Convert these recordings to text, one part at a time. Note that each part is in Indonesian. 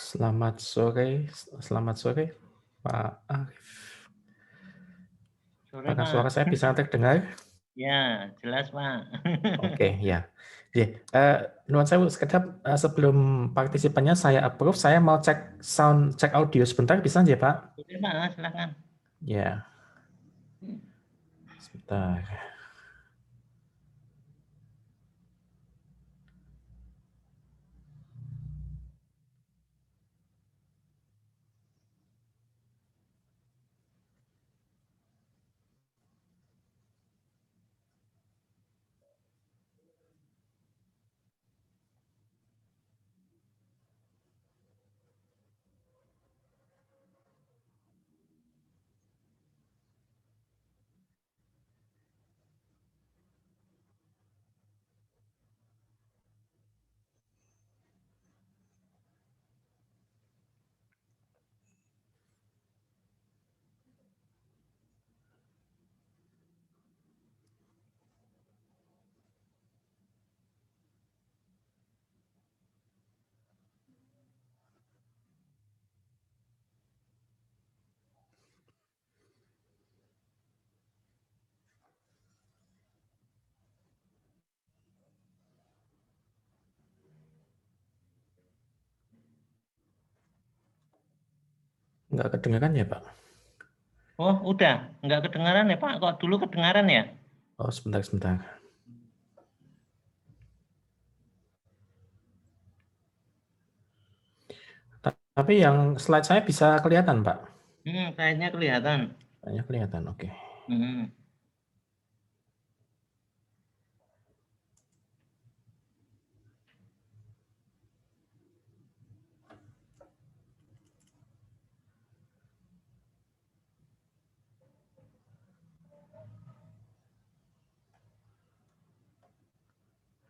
Selamat sore, Pak Arif. Sore, Apakah Pak. suara saya bisa terdengar? Ya, jelas, Pak. Oke, ya. Nuwun sewu sekedap sebelum partisipannya saya approve, saya mau cek audio sebentar, bisa nggih, Pak? Oke, Pak, silakan. Ya, sebentar. Nggak kedengaran ya, Pak? Oh, udah. Nggak kedengaran ya, Pak? Kok dulu kedengaran ya? Oh, sebentar. Tapi yang slide saya bisa kelihatan, Pak? Kayaknya kelihatan. Kayaknya kelihatan, oke. Hmm.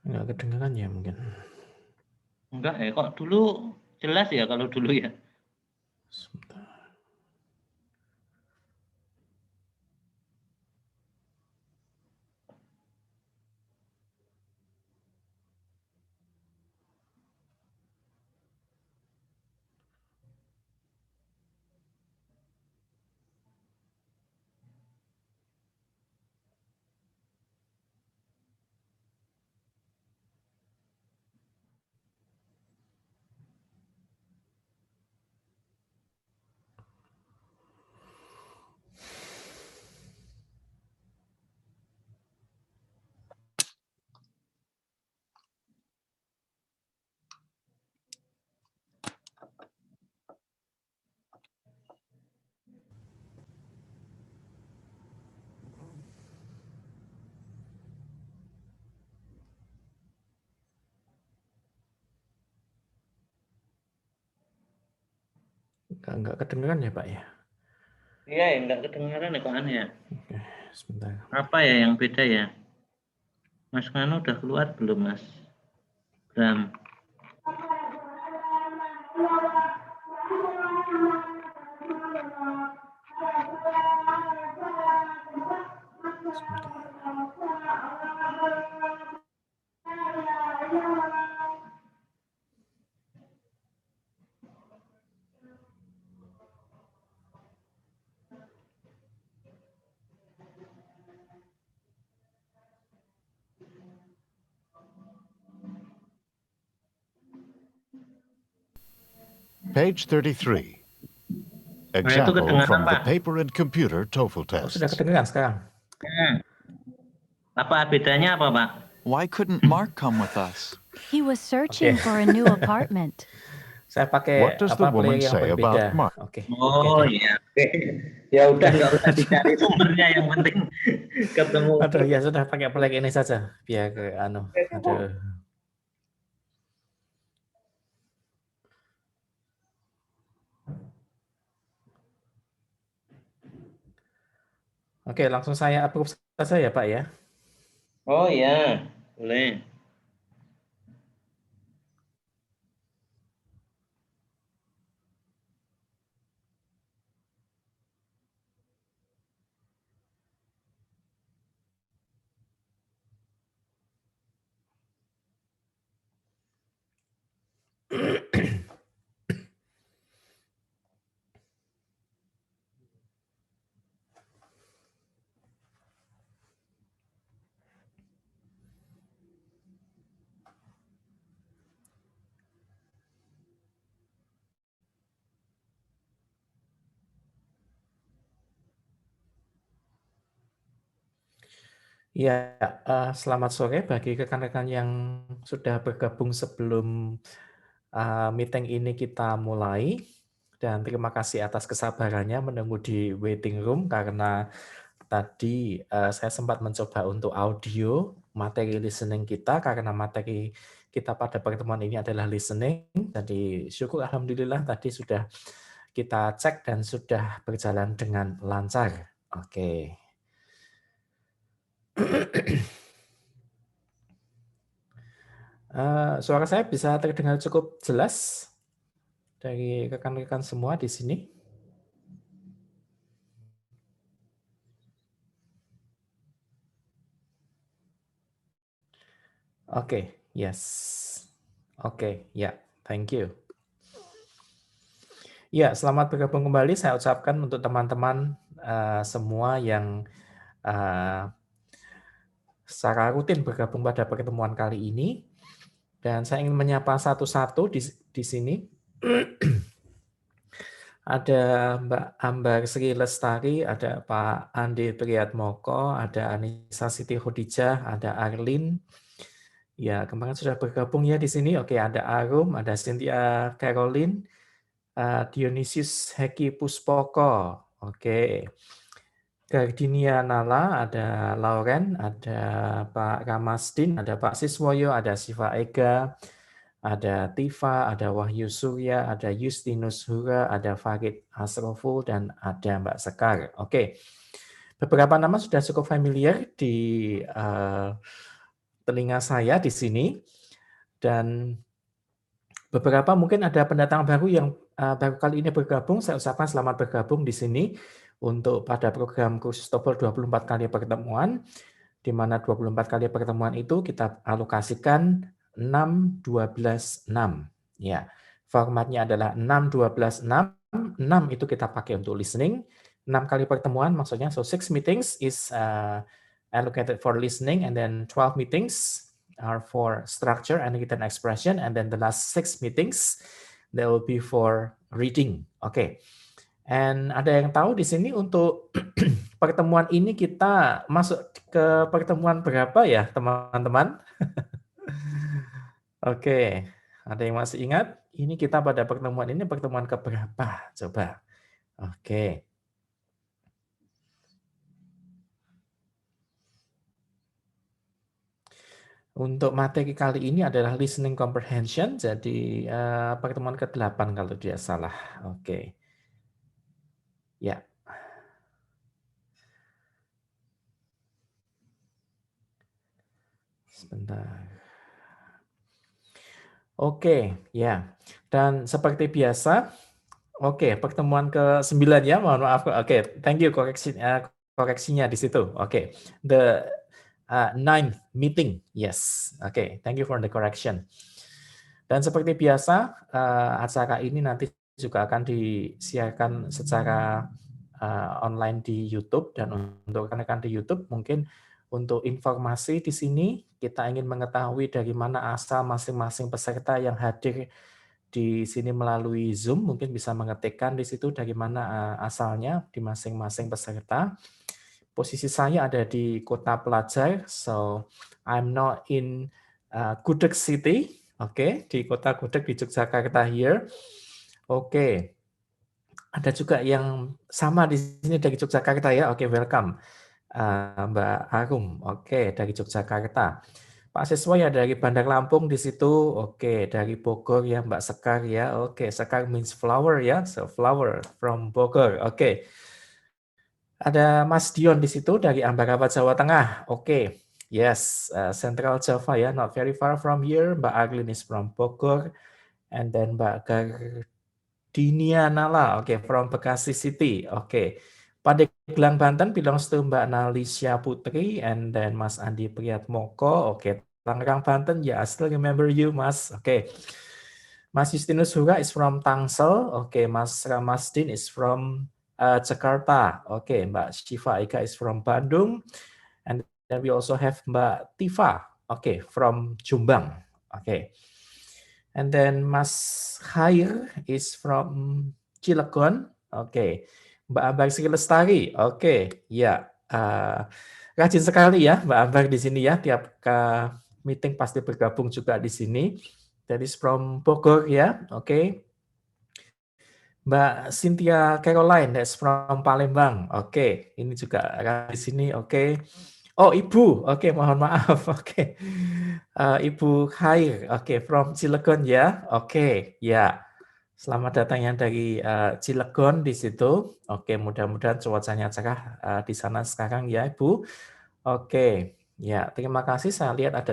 Nggak kedengaran ya mungkin. Enggak ya, kok dulu jelas ya kalau dulu ya? Sebentar. Nggak kedengaran ya, Pak ya? Iya ya, nggak kedengaran ya, kok aneh ya? Oke, sebentar. Apa ya yang beda ya? Mas Nganu udah keluar belum, Mas Bram? Sebentar. Page 33. Nah, itu Example kedengaran, from the Pak. paper and computer TOEFL Oh, sudah tests. kedengaran sekarang? Apa bedanya apa, Pak? Why couldn't Mark come with us? He was searching for a new apartment. Saya pakai What does the player woman yang say about berbeda. Mark? Oke. Oh deh. iya, oke. Ya udah, nggak usah dicari sumbernya, yang penting ketemu. Aduh, ya sudah pakai player ini saja biar aduh. Oke, langsung saya approve saja ya, Pak ya. Oh iya, boleh. Ya, selamat sore bagi rekan-rekan yang sudah bergabung sebelum meeting ini kita mulai. Dan terima kasih atas kesabarannya menunggu di waiting room karena tadi saya sempat mencoba untuk audio materi listening kita karena materi kita pada pertemuan ini adalah listening. Jadi syukur alhamdulillah tadi sudah kita cek dan sudah berjalan dengan lancar. Oke. Suara saya bisa terdengar cukup jelas dari rekan-rekan semua di sini. Oke, yes. Oke, ya, thank you. Ya, selamat bergabung kembali. Saya ucapkan untuk teman-teman semua yang secara rutin bergabung pada pertemuan kali ini. Dan saya ingin menyapa satu-satu di sini. Ada Mbak Ambar Sri Lestari, ada Pak Andi Priyatmoko, ada Anissa Siti Khadijah, ada Arlin. Ya, kemarin sudah bergabung ya di sini. Oke, ada Arum, ada Cynthia Caroline, Dionysius Heki Puspoko. Oke. Gardinia Nala, ada Lauren, ada Pak Ramasdin, ada Pak Siswoyo, ada Siva Ega, ada Tifa, ada Wahyu Surya, ada Justinus Hura, ada Farid Asroful, dan ada Mbak Sekar. Oke, beberapa nama sudah cukup familiar di telinga saya di sini, dan beberapa mungkin ada pendatang baru yang baru kali ini bergabung. Saya ucapkan selamat bergabung di sini untuk pada program kursus TOEFL 24 kali pertemuan, di mana 24 kali pertemuan itu kita alokasikan 6, 12, 6. Ya, formatnya adalah 6, 12, 6. 6 itu kita pakai untuk listening. 6 kali pertemuan maksudnya, so 6 meetings is allocated for listening, and then 12 meetings are for structure and written expression, and then the last 6 meetings, that will be for reading. Oke. And ada yang tahu di sini untuk pertemuan ini kita masuk ke pertemuan berapa ya, teman-teman? Oke, ada yang masih ingat? Ini kita pada pertemuan ini pertemuan keberapa? Coba. Oke. Untuk materi kali ini adalah listening comprehension, jadi pertemuan ke-8 kalau tidak salah. Oke. Ya. Sebentar. Oke, ya. Dan seperti biasa, oke, pertemuan ke-9 ya, mohon maaf. Oke, thank you koreksinya di situ. Oke. The 9th meeting. Yes. Oke, thank you for the correction. Dan seperti biasa, acara ini nanti juga akan disiarkan secara online di YouTube, dan untuk rekan-rekan di YouTube mungkin untuk informasi di sini kita ingin mengetahui dari mana asal masing-masing peserta yang hadir di sini melalui Zoom, mungkin bisa mengetikkan di situ dari mana asalnya di masing-masing peserta. Posisi saya ada di Kota Pelajar, so I'm not in Gudeg City. Oke, di Kota Gudeg di Yogyakarta here. Oke. Ada juga yang sama di sini dari Yogyakarta ya. Oke, welcome. Mbak Arum. Oke, dari Yogyakarta. Pak Siswa ya dari Bandar Lampung di situ. Oke, dari Bogor ya Mbak Sekar ya. Oke, Sekar means flower ya. So flower from Bogor. Oke. Ada Mas Dion di situ dari Ambarawa, Jawa Tengah. Oke. Yes, Central Java ya, not very far from here. Mbak Arlin is from Bogor, and then Mbak Gardinia Nala, from Bekasi City. Pandeglang, Banten belongs to Mbak Nalisya Putri, and then Mas Andi Priyatmoko. Tangerang, Banten, yeah, I still remember you, Mas. Mas Justinus Hura is from Tangsel. Mas Ramasdin is from Jakarta. Mbak Shiva Eka is from Bandung. And then we also have Mbak Tifa, from Jombang. And then Mas Khair is from Cilegon. Mbak Ambar Sri Lestari. Rajin sekali ya Mbak Ambar di sini ya, tiap meeting pasti bergabung juga di sini. That is from Bogor ya, oke. Mbak Cynthia Caroline, that's from Palembang. Oke, ini juga di sini. Oke. Oh, Ibu. Oke, mohon maaf. Oke. Ibu Khair. Oke, from Cilegon ya. Oke, ya. Selamat datang yang dari Cilegon di situ. Oke, mudah-mudahan cuacanya cerah di sana sekarang ya, Ibu. Oke. Ya, terima kasih. Saya lihat ada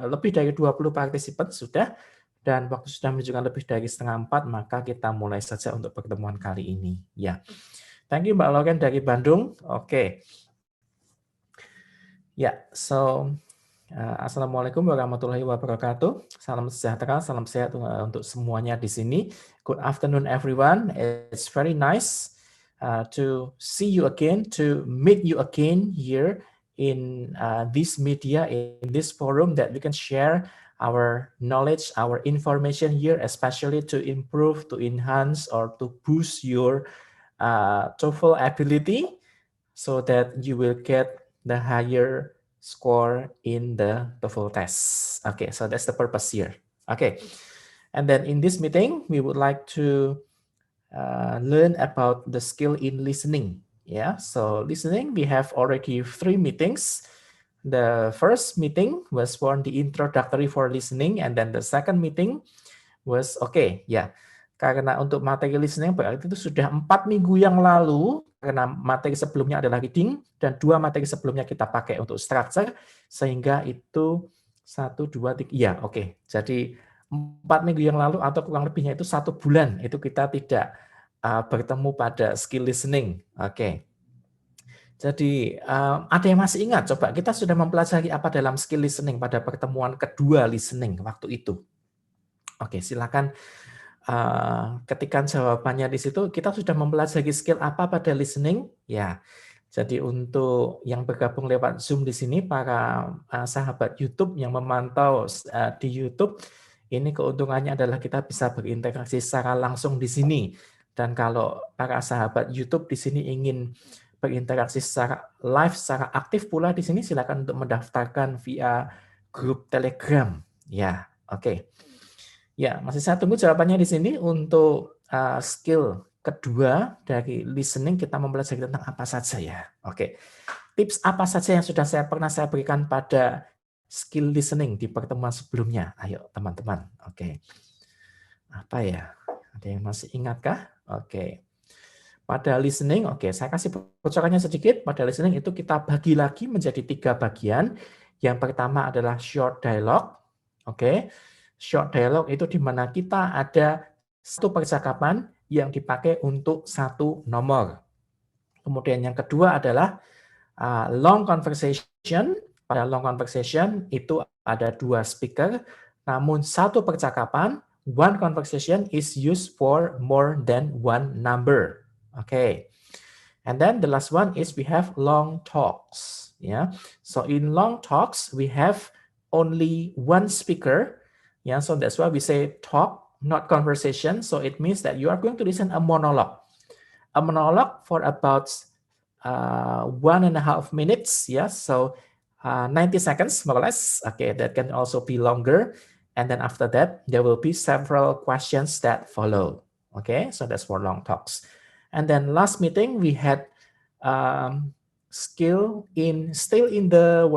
lebih dari 20 partisipan sudah. Dan waktu sudah menunjukkan lebih dari 3:30, maka kita mulai saja untuk pertemuan kali ini. Ya, thank you Mbak Loren dari Bandung. Oke. Ya, so Assalamualaikum warahmatullahi wabarakatuh. Salam sejahtera, salam sehat untuk semuanya di sini. Good afternoon everyone. It's very nice to see you again, to meet you again here in this media, in this forum that we can share our knowledge, our information here, especially to improve, to enhance, or to boost your TOEFL ability so that you will get the higher score in the TOEFL test. Okay, so that's the purpose here. Okay, and then in this meeting, we would like to learn about the skill in listening. Yeah, so listening, we have already 3 meetings. The first meeting was for the introductory for listening, and then the second meeting was karena untuk materi listening berarti itu sudah 4 minggu yang lalu, karena materi sebelumnya adalah reading dan 2 materi sebelumnya kita pakai untuk structure, sehingga itu 1, 2, 3, ya oke. Jadi 4 minggu yang lalu atau kurang lebihnya itu 1 bulan itu kita tidak bertemu pada skill listening. Oke. Jadi ada yang masih ingat? Coba kita sudah mempelajari apa dalam skill listening pada pertemuan kedua listening waktu itu. Oke, silakan ketikkan jawabannya di situ. Kita sudah mempelajari skill apa pada listening? Ya, jadi untuk yang bergabung lewat Zoom di sini, para sahabat YouTube yang memantau di YouTube, ini keuntungannya adalah kita bisa berinteraksi secara langsung di sini. Dan kalau para sahabat YouTube di sini ingin berinteraksi secara live, secara aktif pula di sini, silakan untuk mendaftarkan via grup Telegram. Ya, oke. Ya, masih saya tunggu jawabannya di sini. Untuk skill kedua dari listening, kita mempelajari tentang apa saja ya. Oke. Tips apa saja yang sudah pernah saya berikan pada skill listening di pertemuan sebelumnya? Ayo teman-teman. Oke. Apa ya? Ada yang masih ingatkah? Oke. Pada listening, saya kasih bocorannya sedikit. Pada listening itu kita bagi lagi menjadi 3 bagian. Yang pertama adalah short dialogue. Short dialogue itu di mana kita ada 1 percakapan yang dipakai untuk 1 nomor. Kemudian yang kedua adalah long conversation. Pada long conversation itu ada 2 speaker, namun 1 percakapan, one conversation is used for more than 1 number. Okay, and then the last one is we have long talks. Yeah, so in long talks we have only 1 speaker. Yeah, so that's why we say talk, not conversation. So it means that you are going to listen a monologue for about 1.5 minutes. Yeah, so 90 seconds more or less. Okay, that can also be longer. And then after that, there will be several questions that follow. Okay, so that's for long talks. And then last meeting we had still in the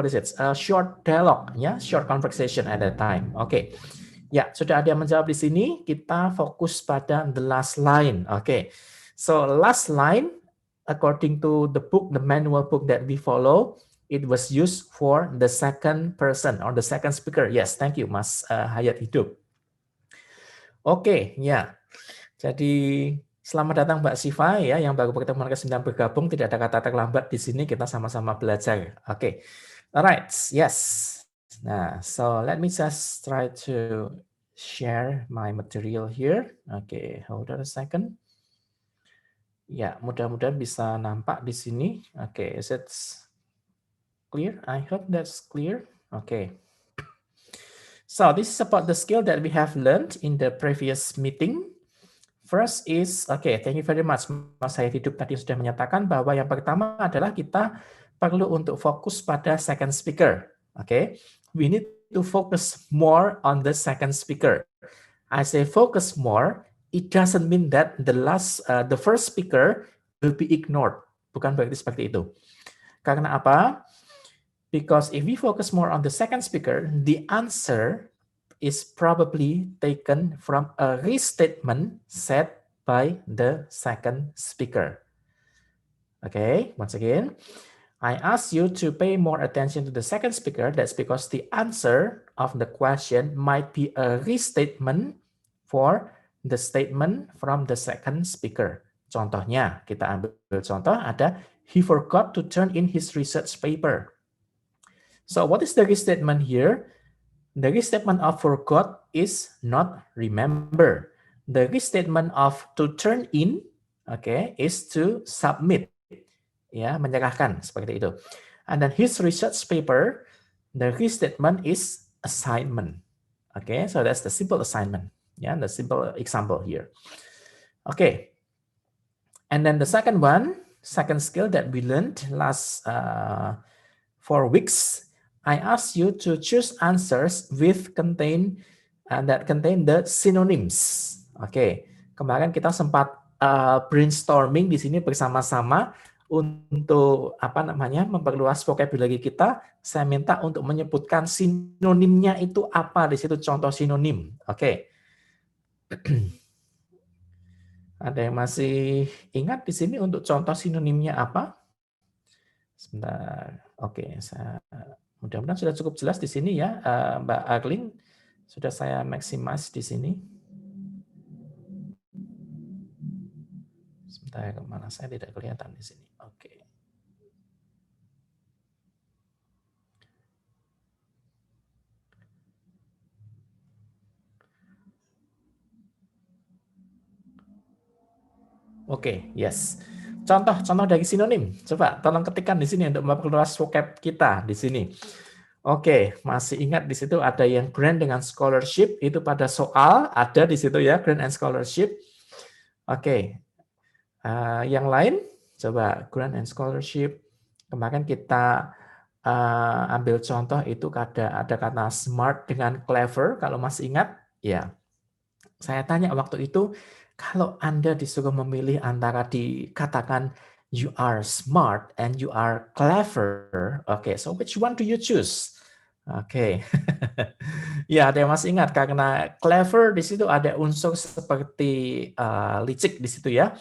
short dialogue, ya, short conversation at that time. Oke. Ya, sudah ada yang menjawab di sini. Kita fokus pada the last line. Oke. So last line according to the book, the manual book that we follow, it was used for the second person or the second speaker. Yes, thank you Mas Hayat Hidup. Oke, ya. Jadi selamat datang Mbak Siva ya, yang baru pertemuan ke-9 bergabung. Tidak ada kata terlambat di sini, kita sama-sama belajar. Oke. Alright, yes. Nah, so let me just try to share my material here. Oke, hold on a second. Ya, mudah-mudahan bisa nampak di sini. Oke, is it clear? I hope that's clear. Okay. So this is about the skill that we have learned in the previous meeting. First is, thank you very much. Mas Hayat Hidup tadi sudah menyatakan bahwa yang pertama adalah kita perlu untuk fokus pada second speaker. Oke, we need to focus more on the second speaker. I say focus more, it doesn't mean that the first speaker will be ignored. Bukan berarti seperti itu. Karena apa? Because if we focus more on the second speaker, the answer is probably taken from a restatement said by the second speaker. Okay, once again, I ask you to pay more attention to the second speaker. That's because the answer of the question might be a restatement for the statement from the second speaker. Contohnya, kita ambil contoh ada, he forgot to turn in his research paper. So what is the restatement here? The restatement of forgot is not remember. The restatement of to turn in, okay, is to submit. Ya, menyerahkan seperti itu. And then his research paper, the restatement is assignment. Okay, so that's the simple assignment. Yeah, the simple example here. Okay, and then the second skill that we learned last 4 weeks, I asked you to choose answers with that contain the synonyms. Okay, kemarin kita sempat brainstorming di sini bersama-sama untuk memperluas vocabulary kita. Saya minta untuk menyebutkan sinonimnya itu apa di situ, contoh sinonim. Oke. Ada yang masih ingat di sini untuk contoh sinonimnya apa? Sebentar. Oke, mudah-mudahan sudah cukup jelas di sini ya, Mbak Arlin. Sudah saya maximize di sini. Sebentar, kemana saya tidak kelihatan di sini. Oke. Oke, yes. Contoh dari sinonim. Coba tolong ketikkan di sini untuk memperluas vocab kita di sini. Oke, masih ingat di situ ada yang grant dengan scholarship, itu pada soal ada di situ ya, grant and scholarship. Oke. Yang lain, coba grant and scholarship. Kemarin kita ambil contoh itu ada kata smart dengan clever, kalau masih ingat, ya. Saya tanya waktu itu, kalau Anda disuruh memilih antara dikatakan you are smart and you are clever, okay, so which one do you choose? Oke, ya ada yang masih ingat karena clever di situ ada unsur seperti licik di situ ya.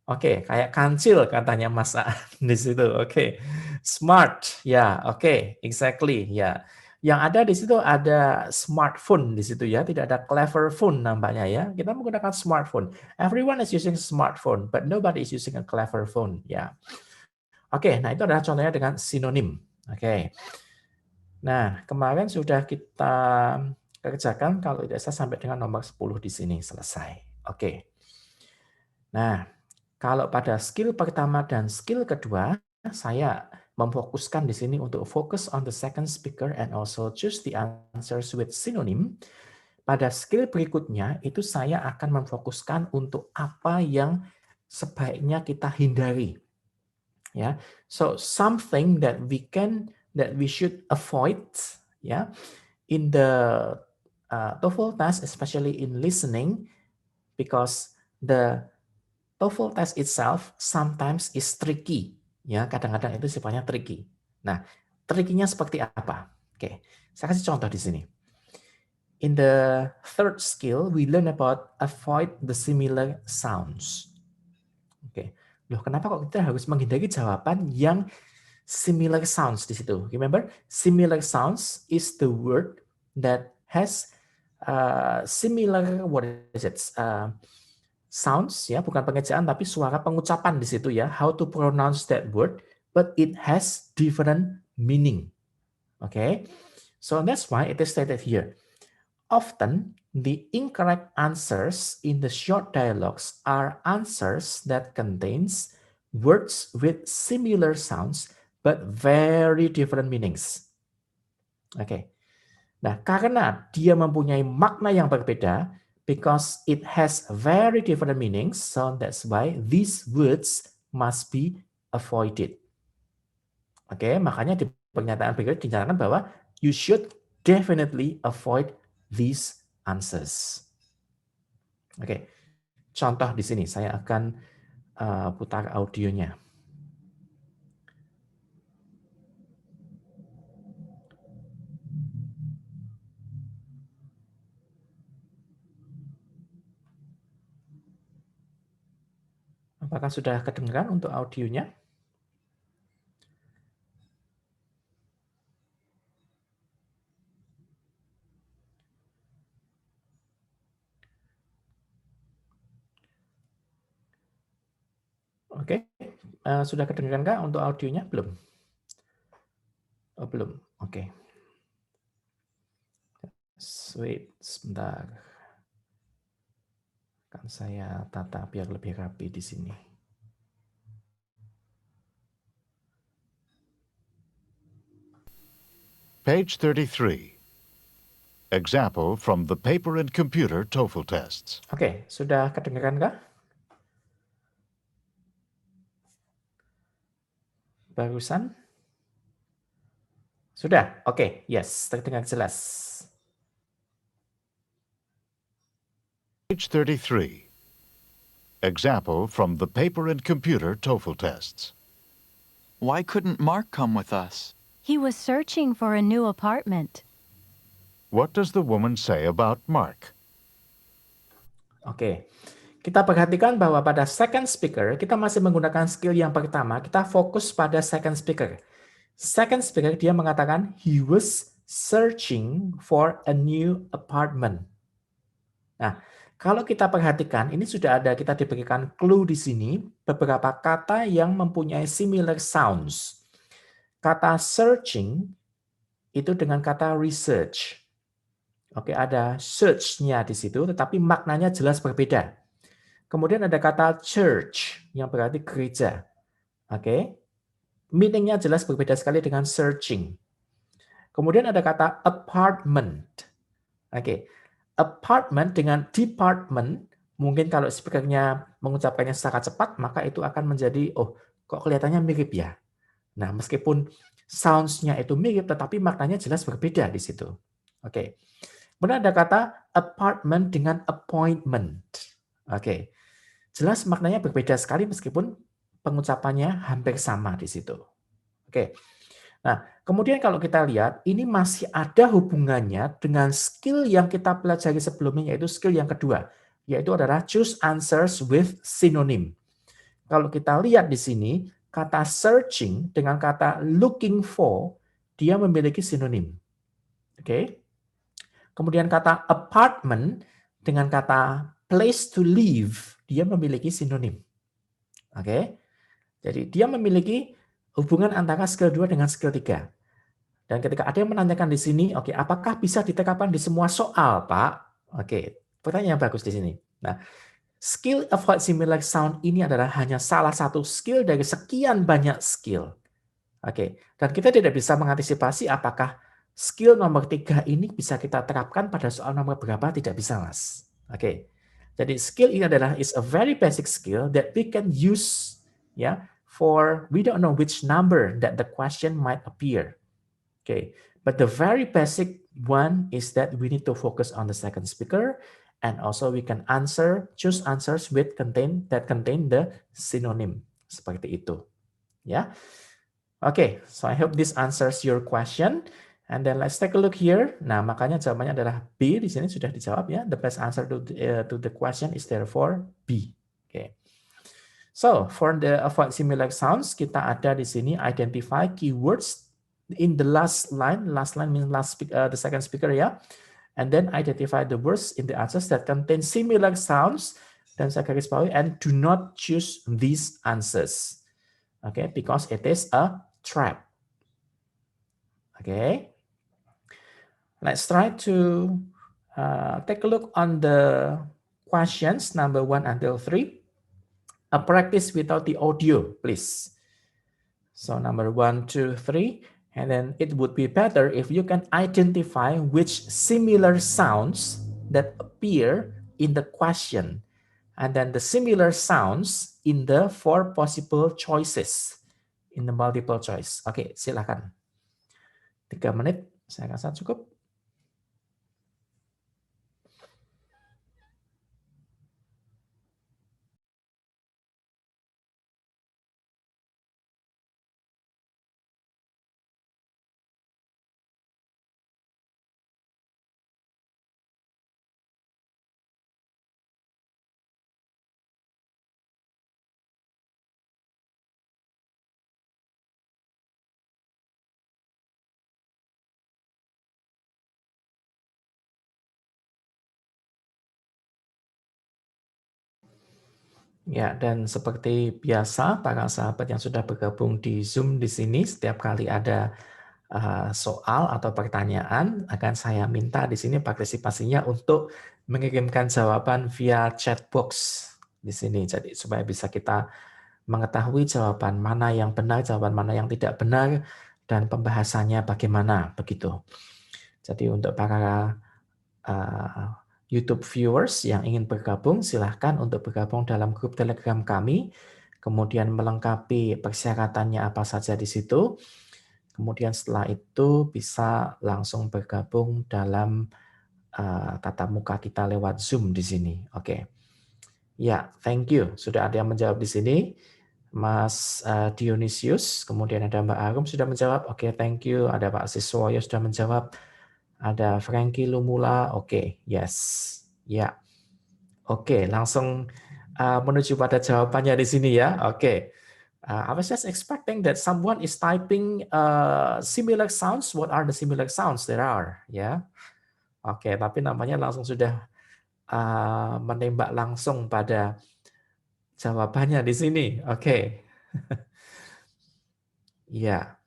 Oke, kayak kancil katanya Mas di situ. Oke, smart, ya, oke, exactly, ya. Yang ada di situ ada smartphone di situ ya, tidak ada clever phone nampaknya ya. Kita menggunakan smartphone. Everyone is using smartphone, but nobody is using a clever phone ya. Oke, nah itu adalah contohnya dengan sinonim. Oke. Nah, kemarin sudah kita kerjakan kalau tidak salah sampai dengan nomor 10 di sini selesai. Oke. Nah, kalau pada skill pertama dan skill kedua, saya memfokuskan di sini untuk focus on the second speaker and also choose the answers with synonym. Pada skill berikutnya itu saya akan memfokuskan untuk apa yang sebaiknya kita hindari. Ya, so something that we should avoid, ya, in the TOEFL test, especially in listening, because the TOEFL test itself sometimes is tricky. Ya, kadang-kadang itu sifatnya tricky. Nah, tricky-nya seperti apa? Oke, saya kasih contoh di sini. In the third skill, we learn about avoid the similar sounds. Oke, loh kenapa kok kita harus menghindari jawaban yang similar sounds di situ? Remember, similar sounds is the word that has similar, what is it? Sounds ya, bukan pengejaan tapi suara pengucapan di situ ya, how to pronounce that word, but it has different meaning. Okay, so that's why it is stated here. Often the incorrect answers in the short dialogues are answers that contains words with similar sounds but very different meanings. Okay. Nah, karena dia mempunyai makna yang berbeda, because it has very different meanings, so that's why these words must be avoided. Oke, makanya di pernyataan berikut dinyatakan bahwa you should definitely avoid these answers. Oke, contoh di sini saya akan putar audionya. Apakah sudah kedengaran untuk audionya? Oke, sudah kedengaran kah untuk audionya? Belum? Oh, belum. Oke. Wait, sebentar. Akan saya tata biar lebih rapi di sini. Page 33. Example from the paper and computer TOEFL tests. Oke, sudah kedengaran kah? Barusan? Sudah? Oke, yes, terdengar jelas. Page 33. Example from the paper and computer TOEFL tests. Why couldn't Mark come with us? He was searching for a new apartment. What does the woman say about Mark? Oke, kita perhatikan bahwa pada second speaker, kita masih menggunakan skill yang pertama, kita fokus pada second speaker. Second speaker, dia mengatakan, he was searching for a new apartment. Nah, kalau kita perhatikan, ini sudah ada, kita diberikan clue di sini, beberapa kata yang mempunyai similar sounds. Kata searching, itu dengan kata research. Oke, ada search-nya di situ, tetapi maknanya jelas berbeda. Kemudian ada kata church, yang berarti gereja. Oke, meaning-nya jelas berbeda sekali dengan searching. Kemudian ada kata apartment. Oke, apartment dengan department, mungkin kalau speakernya mengucapkannya secara cepat, maka itu akan menjadi, oh, kok kelihatannya mirip ya. Nah, meskipun sounds-nya itu mirip, tetapi maknanya jelas berbeda di situ. Oke. Kemudian ada kata apartment dengan appointment. Oke. Jelas maknanya berbeda sekali meskipun pengucapannya hampir sama di situ. Oke. Nah, kemudian kalau kita lihat, ini masih ada hubungannya dengan skill yang kita pelajari sebelumnya, yaitu skill yang kedua, yaitu adalah choose answers with synonym. Kalau kita lihat di sini, kata searching dengan kata looking for, dia memiliki sinonim. Oke. Kemudian kata apartment dengan kata place to live, dia memiliki sinonim. Oke. Jadi dia memiliki hubungan antara skill 2 dengan skill 3. Dan ketika ada yang menanyakan di sini, oke, apakah bisa diterapkan di semua soal, Pak? Oke, pertanyaan yang bagus di sini. Nah, skill avoid similar sound ini adalah hanya salah satu skill dari sekian banyak skill. Oke, dan kita tidak bisa mengantisipasi apakah skill nomor 3 ini bisa kita terapkan pada soal nomor berapa, tidak bisa, Mas. Oke. Jadi skill ini adalah is a very basic skill that we can use for we don't know which number that the question might appear. Okay. But the very basic one is that we need to focus on the second speaker, and also we can choose answers with contain the synonym seperti itu. Ya. Okay, so I hope this answers your question. And then let's take a look here. Nah, makanya jawabannya adalah B. Di sini sudah dijawab ya. The best answer to the question is therefore B. Okay. So for the avoid similar sounds, kita ada di sini identify keywords in the last line. Last line means the second speaker ya. And then identify the words in the answers that contain similar sounds. Dan saya garis bawahi and do not choose these answers. Okay, because it is a trap. Okay. Let's try to take a look on the questions number 1 until 3. A practice without the audio, please. So number 1, 2, 3. And then it would be better if you can identify which similar sounds that appear in the question. And then the similar sounds in the 4 possible choices in the multiple choice. Oke, silakan. 3 menit, saya rasa cukup. Ya, dan seperti biasa, para sahabat yang sudah bergabung di Zoom di sini, setiap kali ada soal atau pertanyaan, akan saya minta di sini partisipasinya untuk mengirimkan jawaban via chat box di sini. Jadi supaya bisa kita mengetahui jawaban mana yang benar, jawaban mana yang tidak benar, dan pembahasannya bagaimana, begitu. Jadi untuk para YouTube viewers yang ingin bergabung, silahkan untuk bergabung dalam grup Telegram kami, kemudian melengkapi persyaratannya apa saja di situ. Kemudian setelah itu bisa langsung bergabung dalam tatap muka kita lewat Zoom di sini. Oke. Ya, thank you. Sudah ada yang menjawab di sini. Mas Dionysius, kemudian ada Mbak Arum sudah menjawab. Oke, thank you. Ada Pak Siswoyo sudah menjawab. Ada Frankie Lumula. Oke, yes. Ya. Oke, langsung menuju pada jawabannya di sini ya. Oke. I was just expecting that someone is typing similar sounds. What are the similar sounds there are? Ya, oke. Tapi namanya langsung sudah menembak langsung pada jawabannya di sini. Oke. Ya.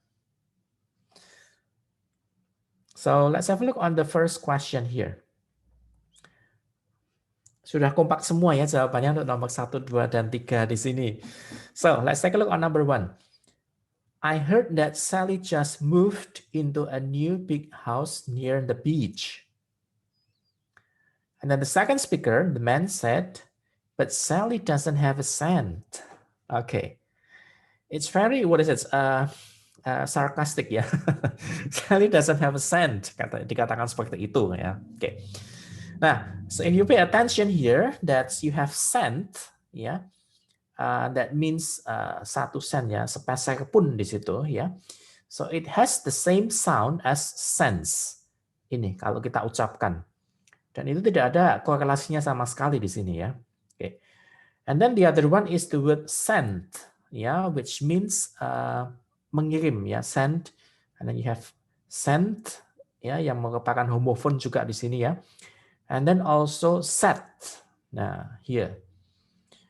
So let's have a look on the first question here. Sudah kompak semua ya jawabannya untuk nomor 1, 2, dan 3 di sini. So let's take a look on number 1. I heard that Sally just moved into a new big house near the beach. And then the second speaker, the man said, but Sally doesn't have a cent. Okay. It's very, what is it, sarcastic ya. Sally doesn't have a cent. Dikatakan seperti itu ya. Okay. Nah, so if you pay attention here, that you have cent, ya, that means 1 sen ya, sepeser pun di situ ya. So it has the same sound as cents. Ini kalau kita ucapkan. Dan itu tidak ada korelasinya sama sekali di sini ya. Okay. And then the other one is the word send, ya, which means mengirim ya, send. And then you have sent, ya, yang merupakan homofon juga di sini ya. And then also set. Nah, here.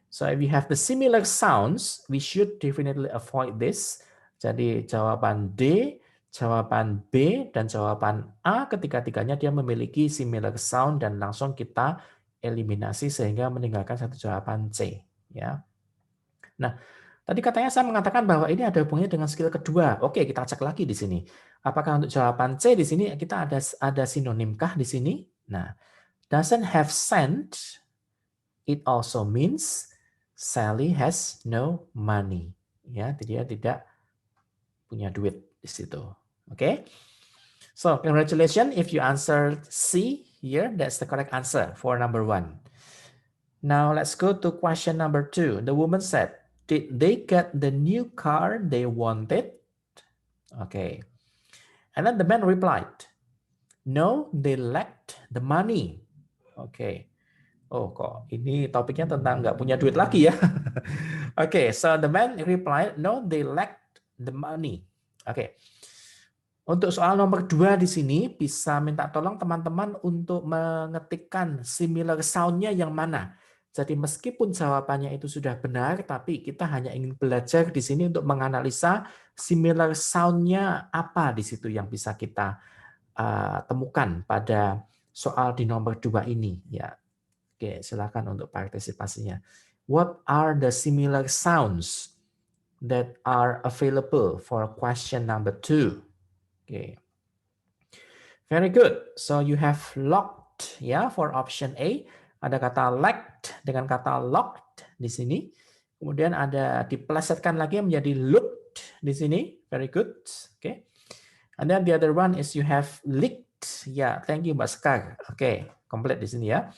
So if we have the similar sounds, we should definitely avoid this. Jadi jawaban D, jawaban B, dan jawaban A ketiga-tiganya dia memiliki similar sound dan langsung kita eliminasi sehingga meninggalkan satu jawaban C. Ya. Nah, tadi katanya saya mengatakan bahwa ini ada hubungannya dengan skill kedua. Oke, kita cek lagi di sini. Apakah untuk jawaban C di sini kita ada sinonimkah di sini? Nah, doesn't have cent, it also means Sally has no money. Ya, dia tidak punya duit di situ. Oke. So, congratulations if you answered C here, that's the correct answer for number 1. Now, let's go to question number 2. The woman said, did they get the new car they wanted? Okay. And then the man replied, no, they lacked the money. Okay. Oh, kok ini topiknya tentang nggak punya duit lagi ya. Okay, so the man replied, no, they lacked the money. Okay. Untuk soal nomor 2 di sini, bisa minta tolong teman-teman untuk mengetikkan similar sound-nya yang mana. Jadi meskipun jawabannya itu sudah benar, tapi kita hanya ingin belajar di sini untuk menganalisa similar sound-nya apa di situ yang bisa kita temukan pada soal di nomor 2 ini. Ya. Oke, silakan untuk partisipasinya. What are the similar sounds that are available for question number 2? Okay. Very good. So you have locked ya for option A. Ada kata lacked dengan kata locked di sini. Kemudian ada dipelesetkan lagi menjadi looked di sini. Very good. Okay. And then the other one is you have leaked. Yeah, thank you Mbak Sekar. Okay, complete di sini ya.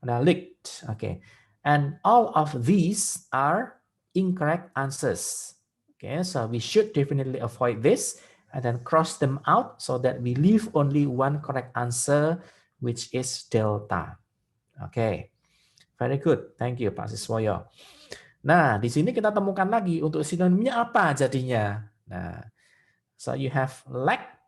Nah, leaked. Okay. And all of these are incorrect answers. Okay, so we should definitely avoid this and then cross them out so that we leave only one correct answer, which is delta. Okay, very good. Thank you Pak Siswoyo. Nah, di sini kita temukan lagi untuk sinonimnya apa jadinya. Nah, so you have lacked.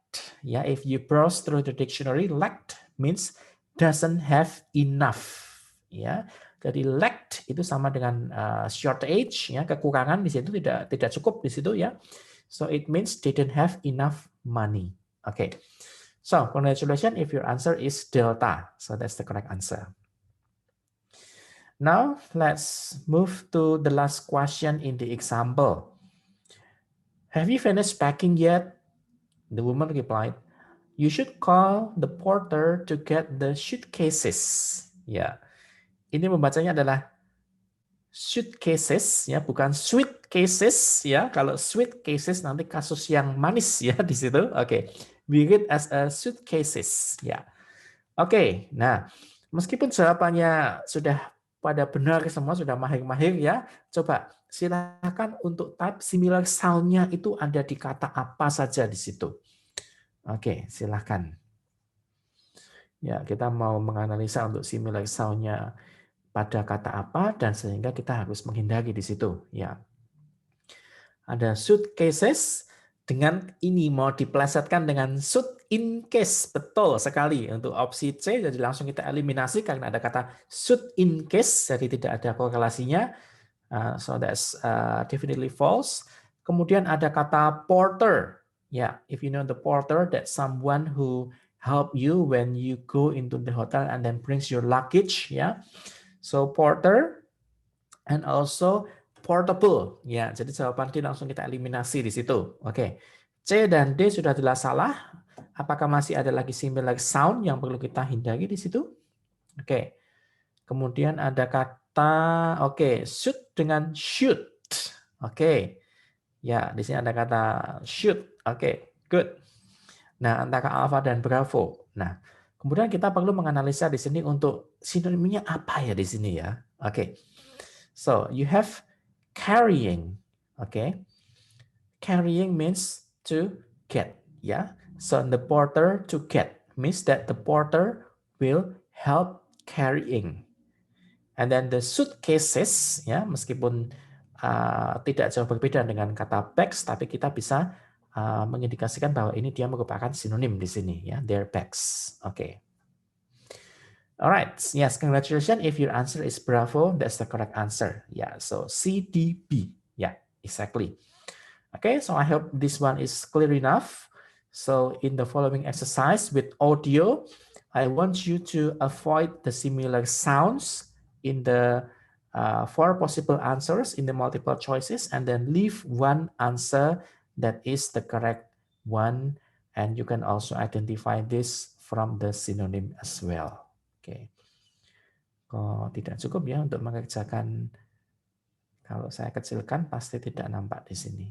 Ya, if you browse through the dictionary, lacked means doesn't have enough. Ya, jadi lacked itu sama dengan shortage, ya, kekurangan di situ tidak cukup di situ ya. So it means didn't have enough money. Okay. So congratulations if your answer is delta. So that's the correct answer. Now, let's move to the last question in the example. Have you finished packing yet? The woman replied, you should call the porter to get the suitcases. Ya, ini membacanya adalah suitcases, ya, bukan sweet cases, ya. Kalau sweet cases nanti kasus yang manis, ya, di situ. Oke, we read as a suitcases, ya. Oke, nah, meskipun jawabannya sudah pada benar semua, sudah mahir-mahir ya, coba silakan untuk type similar sound-nya itu ada di kata apa saja di situ. Oke, silakan. Ya, kita mau menganalisa untuk similar sound-nya pada kata apa dan sehingga kita harus menghindari di situ. Ya, ada suitcases. Dengan ini mau diplesetkan dengan suit in case. Betul sekali untuk opsi C, jadi langsung kita eliminasi karena ada kata suit in case, jadi tidak ada korelasinya. So that's definitely false. Kemudian ada kata porter. Ya, if you know the porter, that's someone who help you when you go into the hotel and then brings your luggage. Ya, so porter and also portable, ya. Jadi jawaban D langsung kita eliminasi di situ. Oke, C dan D sudah jelas salah. Apakah masih ada lagi similar sound yang perlu kita hindari di situ? Oke, kemudian ada kata, oke, shoot dengan shoot. Oke, ya, di sini ada kata shoot. Oke, good. Nah, antara alpha dan bravo. Nah, kemudian kita perlu menganalisa di sini untuk sinonimnya apa ya di sini ya. Oke, so you have carrying, okay? Carrying means to get, yeah. So the porter to get means that the porter will help carrying. And then the suitcases, ya, meskipun tidak jauh berbeda dengan kata bags, tapi kita bisa mengindikasikan bahwa ini dia merupakan sinonim di sini, ya, their bags. Okay. Alright, yes, congratulations. If your answer is bravo, that's the correct answer. Yeah, so C, D, B. Yeah, exactly. Okay, so I hope this one is clear enough. So in the following exercise with audio, I want you to avoid the similar sounds in the 4 possible answers in the multiple choices and then leave one answer that is the correct one. And you can also identify this from the synonym as well. Oke, kok tidak cukup ya untuk mengerjakan, kalau saya kecilkan pasti tidak nampak di sini.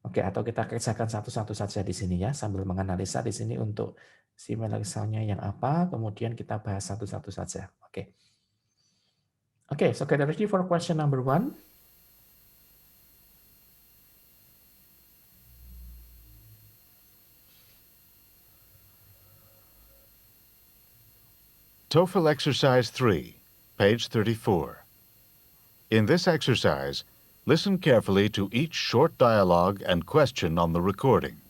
Oke, atau kita kerjakan satu-satu saja di sini ya, sambil menganalisa di sini untuk similar sound-nya yang apa, kemudian kita bahas satu-satu saja. Oke. Oke, so get ready for question number 1. TOEFL Exercise 3, page 34. In this exercise, listen carefully to each short dialogue and question on the recording,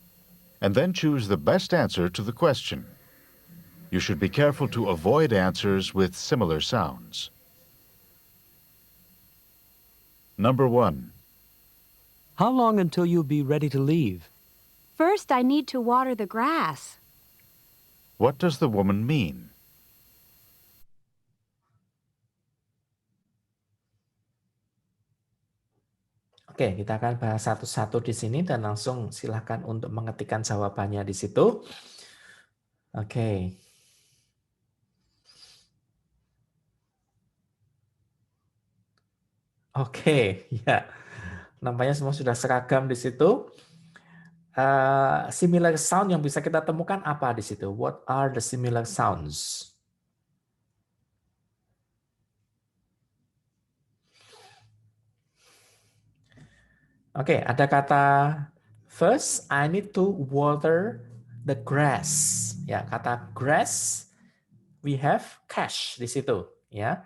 and then choose the best answer to the question. You should be careful to avoid answers with similar sounds. Number 1. How long until you'll be ready to leave? First, I need to water the grass. What does the woman mean? Oke, kita akan bahas satu-satu di sini dan langsung silakan untuk mengetikkan jawabannya di situ. Oke. Oke, ya. Nampaknya semua sudah seragam di situ. similar sound yang bisa kita temukan apa di situ? What are the similar sounds? Oke, ada kata first, I need to water the grass. Ya, kata grass, we have cash di situ. Ya,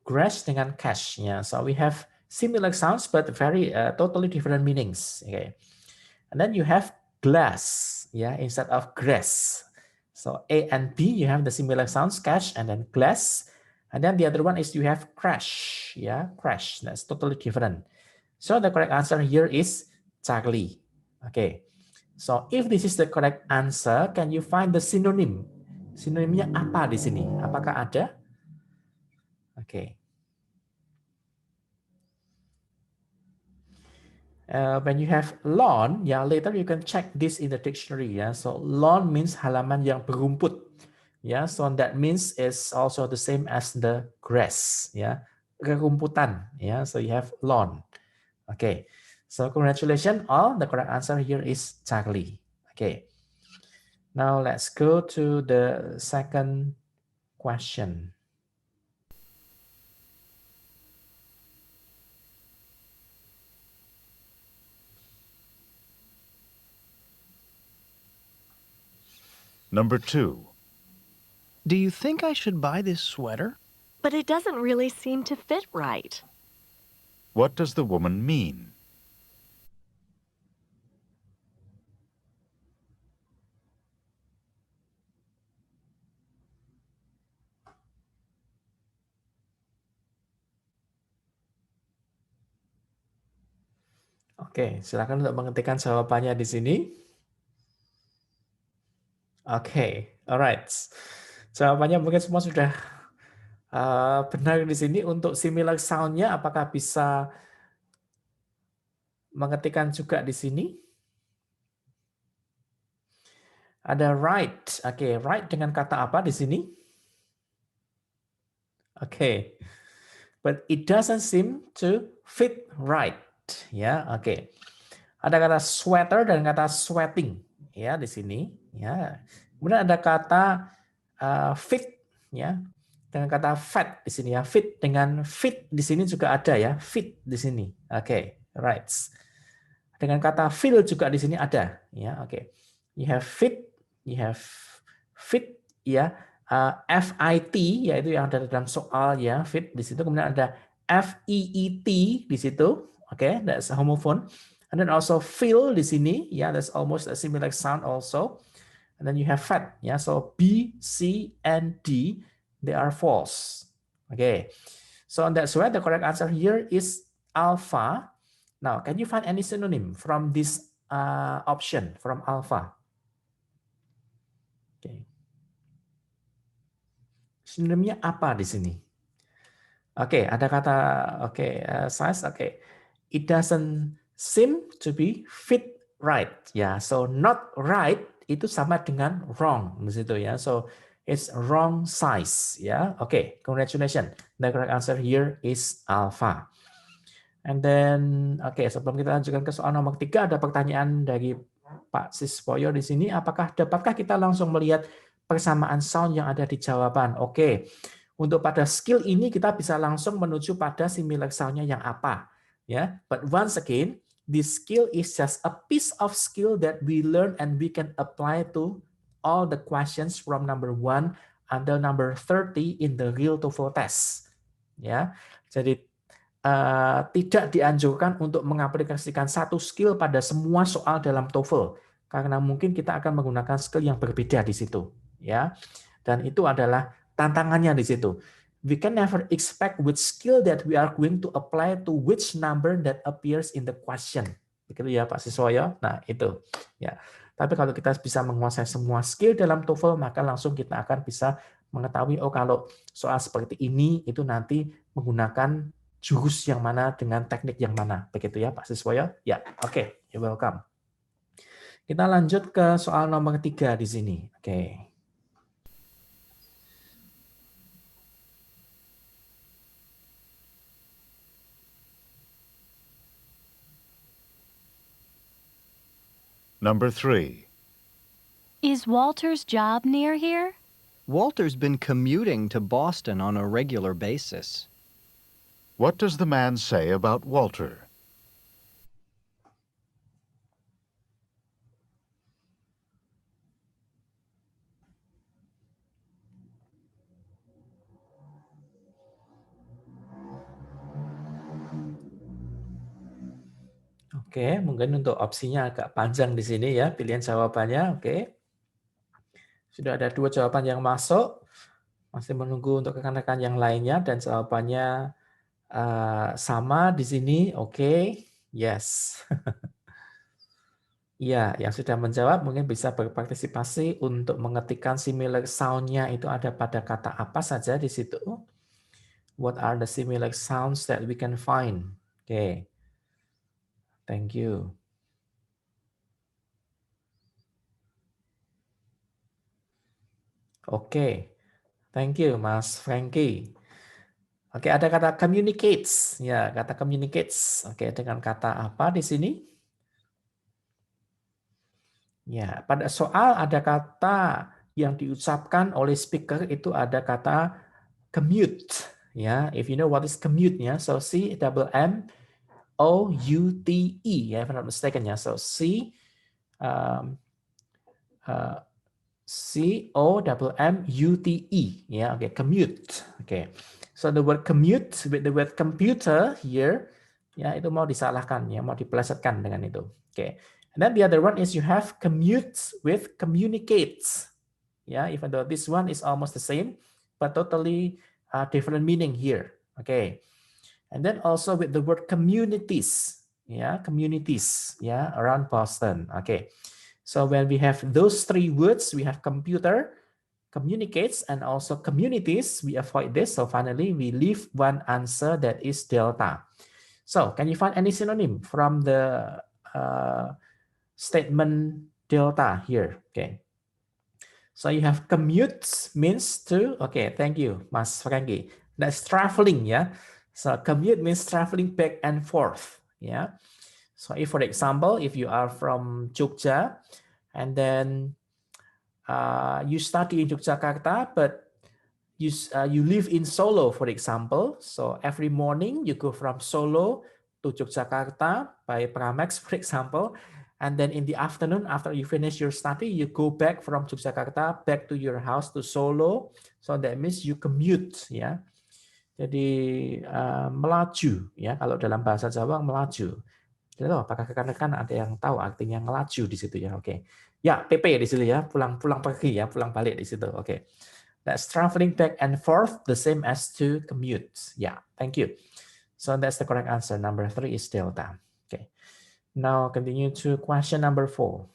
grass dengan cash. Ya, so we have similar sounds but very totally different meanings. Okay, and then you have glass. Ya, instead of grass. So A and B, you have the similar sounds, cash and then glass. And then the other one is you have crash. Yeah, crash. That's totally different. So the correct answer here is Charlie. Okay. So if this is the correct answer, can you find the synonym? Sinonimnya apa di sini? Apakah ada? Okay. When you have lawn, ya later you can check this in the dictionary. Ya, so lawn means halaman yang berumput. Ya, so that means is also the same as the grass. Ya, rerumputan. Ya, so you have lawn. Okay, so congratulations all. The correct answer here is Charlie. Okay, now let's go to the second question. Number 2. Do you think I should buy this sweater? But it doesn't really seem to fit right. What does the woman mean? Oke, silakan untuk mengetikkan jawabannya di sini. Oke, alright. Jawabannya mungkin semua sudah benar di sini. Untuk similar sound-nya, apakah bisa mengetikkan juga di sini? Ada right. Oke, right dengan kata apa di sini? Oke. But it doesn't seem to fit right. Ya, oke. Ada kata sweater dan kata sweating ya di sini, ya. Kemudian ada kata fit ya. Dengan kata fat di sini ya. Fit dengan fit di sini juga ada ya. Fit di sini. Oke, right. Dengan kata feel juga di sini ada ya. Oke. You have fit, you have fit ya. FIT yaitu yang ada dalam soal ya, fit di situ. Kemudian ada FEET di situ. Oke, that's a homophone. And then also feel di sini ya, that's almost a similar sound also. And then you have fat ya. So B, C, and D they are false. Okay. So that's why the correct answer here is alpha. Now, can you find any synonym from this option from alpha? Okay. Sinonimnya apa di sini? Oke, ada kata size. Oke, it doesn't seem to be fit right. Ya, so not right itu sama dengan wrong di situ ya. So it's wrong size ya. Oke, congratulations. The correct answer here is alpha. And then sebelum kita lanjutkan ke soal nomor 3, ada pertanyaan dari Pak Siswoyo di sini. Dapatkah kita langsung melihat persamaan sound yang ada di jawaban? Oke. Untuk pada skill ini kita bisa langsung menuju pada similar sound-nya yang apa, ya. But once again, this skill is just a piece of skill that we learn and we can apply to all the questions from number 1 until number 30 in the real TOEFL test. Ya. Jadi tidak dianjurkan untuk mengaplikasikan satu skill pada semua soal dalam TOEFL karena mungkin kita akan menggunakan skill yang berbeda di situ, ya. Dan itu adalah tantangannya di situ. We can never expect which skill that we are going to apply to which number that appears in the question. Begitu ya Pak Siswoyo. Nah, itu. Ya. Tapi kalau kita bisa menguasai semua skill dalam TOEFL, maka langsung kita akan bisa mengetahui, oh kalau soal seperti ini, itu nanti menggunakan jurus yang mana dengan teknik yang mana. Begitu ya Pak Siswoyo? Ya, oke. You're welcome. Kita lanjut ke soal nomor 3 di sini. Oke. Number 3. Is Walter's job near here? Walter's been commuting to Boston on a regular basis. What does the man say about Walter? Oke, mungkin untuk opsinya agak panjang di sini ya, pilihan jawabannya. Oke. Sudah ada 2 jawaban yang masuk. Masih menunggu untuk rekan-rekan yang lainnya dan jawabannya sama di sini. Oke. Yes. Ya, yang sudah menjawab mungkin bisa berpartisipasi untuk mengetikkan similar sound-nya itu ada pada kata apa saja di situ. What are the similar sounds that we can find? Oke. Thank you. Oke. Thank you, Mas Frankie. Oke, ada kata communicates. Ya, kata communicates. Oke, dengan kata apa di sini? Ya, pada soal ada kata yang diucapkan oleh speaker itu ada kata commute. Ya, if you know what is commute ya, so C-M-M-O-U-T-E ya, if I'm not mistaken ya. So C-O-M-M-U-T-E ya, oke, commute. Oke. So the word commute with the word computer here ya itu mau disalahkan ya, mau dipelesetkan dengan itu. Oke. And then the other one is you have commutes with communicates. Yeah, even though this one is almost the same, but totally different meaning here. Okay. And then also with the word communities. Yeah, communities. Yeah, around Boston. Okay. So when we have those 3 words, we have computer, communicates, and also communities. We avoid this. So finally, we leave one answer that is delta. So can you find any synonym from the statement delta here? Okay. So you have commutes means to, okay, thank you, Mas Frankie. That's traveling, yeah. So commute means traveling back and forth, yeah. So if, for example, if you are from Jogja and then you study in Yogyakarta, but you live in Solo, for example. So every morning you go from Solo to Yogyakarta by Pramex, for example. And then in the afternoon, after you finish your study, you go back from Yogyakarta back to your house to Solo. So that means you commute, ya. Jadi melaju, ya. Kalau dalam bahasa Jawa melaju. Tidak tahu apakah rekan-rekan ada yang tahu artinya melaju di situ ya? Oke. Ya, PP di situ ya, pulang pergi ya, pulang balik di situ. Oke. That's traveling back and forth, the same as to commute. Yeah, thank you. So that's the correct answer. Number 3 is delta. Okay. Now continue to question number 4.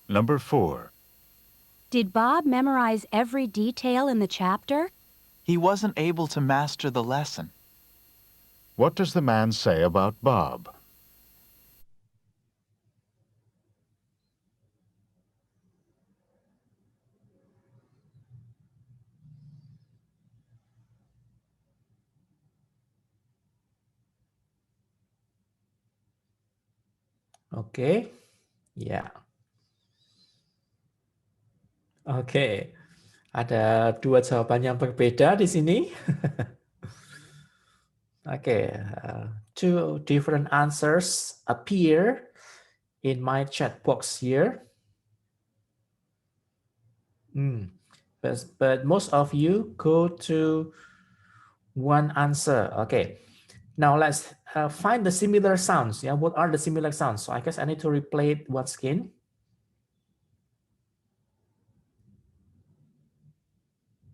Number 4. Did Bob memorize every detail in the chapter? He wasn't able to master the lesson. What does the man say about Bob? Oke. Ya. Oke. Ada 2 jawaban yang berbeda di sini. Oke, 2 different answers appear in my chat box here. But most of you go to one answer. Okay. Now let's find the similar sounds. Yeah, what are the similar sounds? So I guess I need to replay it once again.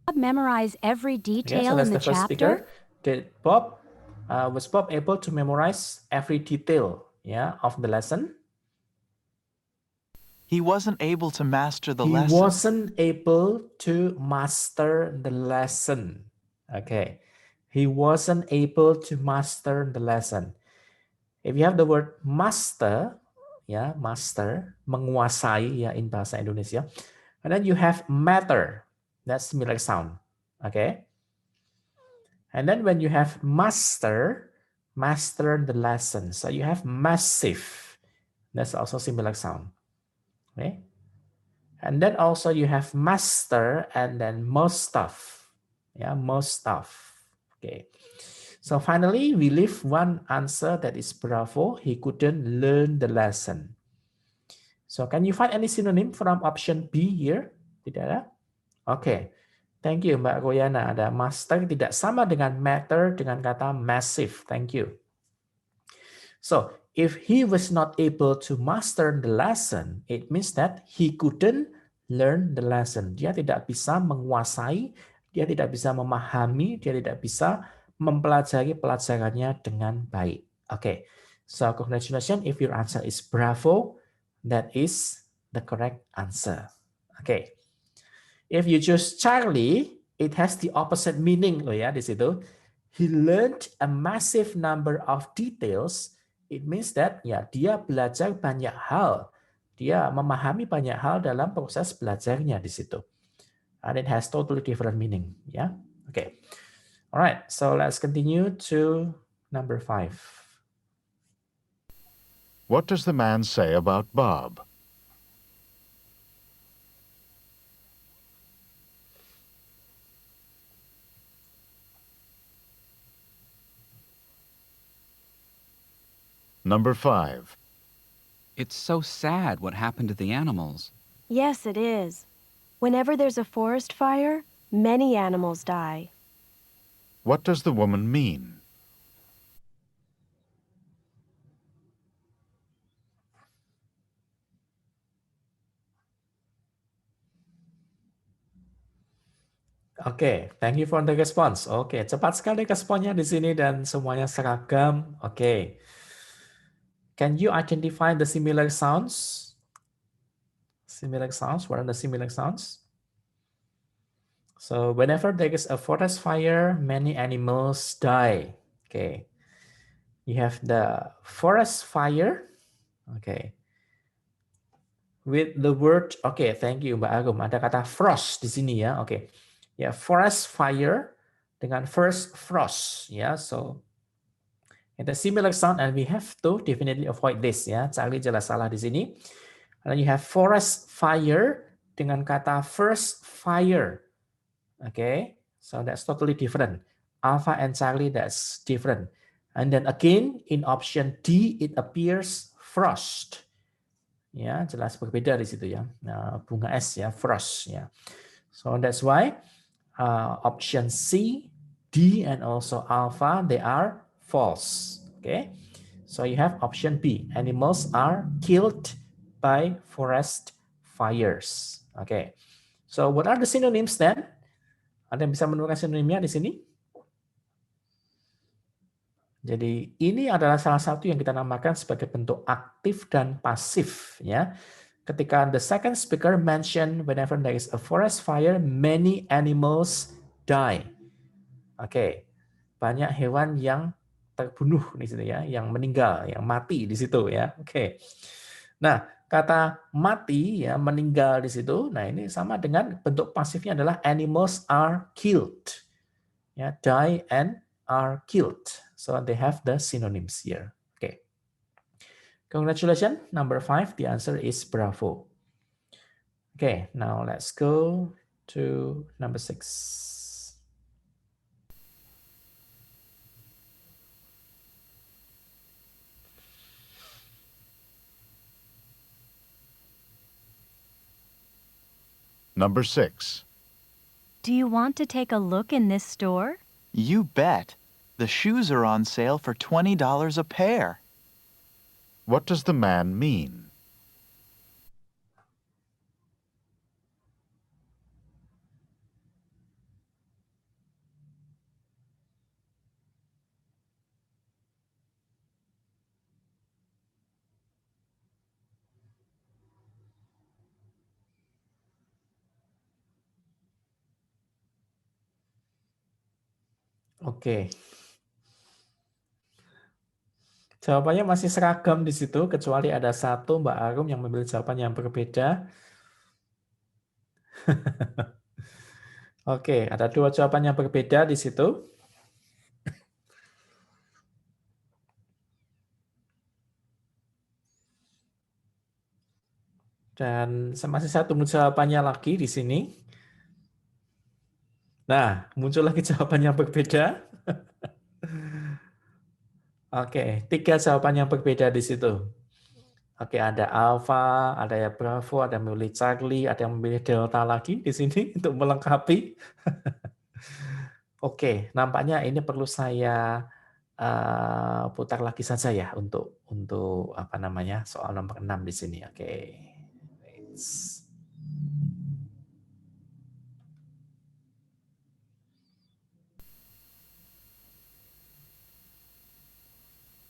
Bob memorize every detail Okay, so that's in the the first chapter? speaker. Was Bob able to memorize every detail, yeah, of the lesson? He wasn't able to master the He lesson. wasn't able to master the lesson. Okay. He wasn't able to master the lesson. If you have the word master, ya, master, menguasai ya in bahasa Indonesia. And then you have matter, that's similar sound. Okay. And then when you have master the lesson. So you have massive, that's also similar sound. Okay. And then also you have master and then most stuff. Yeah, most stuff. Okay. So finally, we leave one answer that is bravo. He couldn't learn the lesson. So can you find any synonym from option B here? Tidak ada? Oke. Thank you Mbak Goyana. Ada master tidak sama dengan matter dengan kata massive. Thank you. So if he was not able to master the lesson, it means that he couldn't learn the lesson. Dia tidak bisa menguasai, dia tidak bisa memahami, dia tidak bisa mempelajari pelajarannya dengan baik. Okay, so congratulations if your answer is bravo, that is the correct answer. Okay, if you choose Charlie, it has the opposite meaning loh ya di situ. He learned a massive number of details. It means that ya dia belajar banyak hal. Dia memahami banyak hal dalam proses belajarnya di situ. And it has totally different meaning. Yeah. Okay. All right. So let's continue to number 5. What does the man say about Bob? Number 5. It's so sad what happened to the animals. Yes, it is. Whenever there's a forest fire, many animals die. What does the woman mean? Oke, thank you for the response. Oke, cepat sekali responnya di sini dan semuanya seragam. Oke. Can you identify the similar sounds? Similar sounds, what are the similar sounds? So whenever there is a forest fire, many animals die. Okay. You have the forest fire. Okay. With the word, okay, thank you Mbak Agum. Ada kata frost di sini ya. Oke. Ya, forest fire dengan first frost ya. So it's a similar sound and we have to definitely avoid this ya. Charlie jelas salah di sini. And then you have forest fire dengan kata first fire. Okay, so that's totally different. Alpha and Charlie, that's different. And then again, in option D, it appears frost. Ya, jelas berbeda di situ ya. Nah, bunga es ya, frost ya. So that's why option C, D, and also alpha, they are false. Okay, so you have option B. Animals are killed by forest fires. Okay, so what are the synonyms then? Ada yang bisa menemukan sinonimnya di sini? Jadi ini adalah salah satu yang kita namakan sebagai bentuk aktif dan pasif ya. Ketika the second speaker mention whenever there is a forest fire, many animals die. Oke, banyak hewan yang terbunuh di situ ya, yang meninggal, yang mati di situ ya. Oke. Nah, kata mati ya, meninggal di situ. Nah, ini sama dengan bentuk pasifnya adalah animals are killed. Ya, die and are killed. So they have the synonyms here. Okay. Congratulations, number 5. The answer is bravo. Okay, now let's go to number 6. Number 6. Do you want to take a look in this store? You bet. The shoes are on sale for $20 a pair. What does the man mean? Oke. Jawabannya masih seragam di situ, kecuali ada satu Mbak Arum yang memilih jawaban yang berbeda. Oke, ada 2 jawaban yang berbeda di situ. Dan masih saya tunggu jawabannya lagi di sini. Nah, muncul lagi jawaban yang berbeda. Oke, 3 jawaban yang berbeda di situ. Oke, ada Alpha, ada ya Bravo, ada yang memilih Charlie, ada yang memilih Delta lagi di sini untuk melengkapi. Oke, nampaknya ini perlu saya putar lagi saja ya untuk apa namanya soal nomor 6 di sini. Oke.